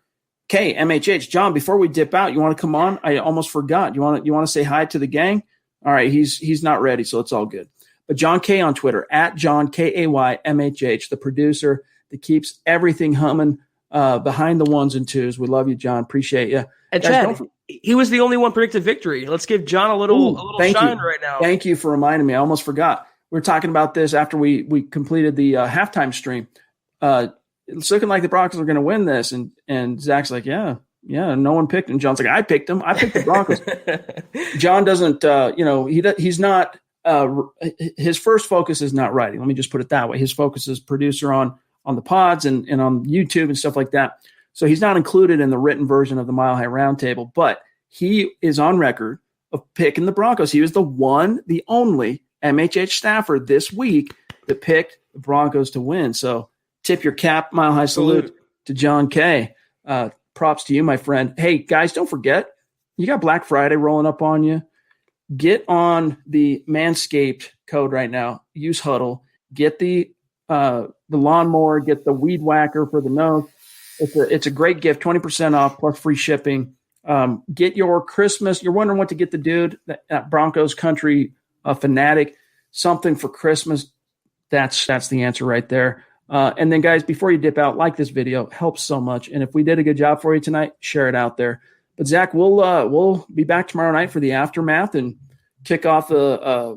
K, MHH. John, before we dip out, you want to come on? I almost forgot. You want to say hi to the gang? All right, he's not ready, so it's all good. But John K on Twitter, at John KAYMHH, the producer that keeps everything humming behind the ones and twos. We love you, John. Appreciate you. And Chad, he was the only one predicted victory. Let's give John a little shine right now. Thank you for reminding me. I almost forgot. We were talking about this after we completed the halftime stream. It's looking like the Broncos are going to win this. And Zach's like, yeah, no one picked him. John's like, I picked him. I picked the Broncos. John doesn't, he's not, his first focus is not writing. Let me just put it that way. His focus is producer on the pods and on YouTube and stuff like that. So he's not included in the written version of the Mile High Roundtable, but he is on record of picking the Broncos. He was the only MHH staffer this week that picked the Broncos to win. So tip your cap, Mile High salute to John K. Props to you, my friend. Hey, guys, don't forget, you got Black Friday rolling up on you. Get on the Manscaped code right now. Use Huddle. Get the lawnmower. Get the weed whacker for the nose. It's a great gift. 20% off plus free shipping Get your Christmas. You're wondering what to get the dude, that Broncos country fanatic, something for Christmas. That's the answer right there. And then, guys, before you dip out, like this video. It helps so much. And if we did a good job for you tonight, share it out there. But, Zach, we'll be back tomorrow night for the aftermath and kick off a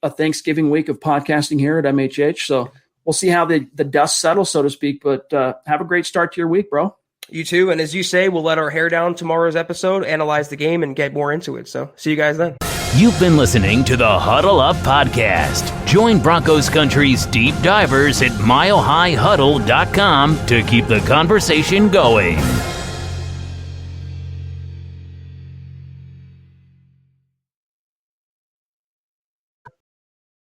Thanksgiving week of podcasting here at MHH. So we'll see how the dust settles, so to speak. But have a great start to your week, bro. You too. And as you say, we'll let our hair down tomorrow's episode, analyze the game, and get more into it. So see you guys then. You've been listening to the Huddle Up Podcast. Join Broncos Country's deep divers at milehighhuddle.com to keep the conversation going.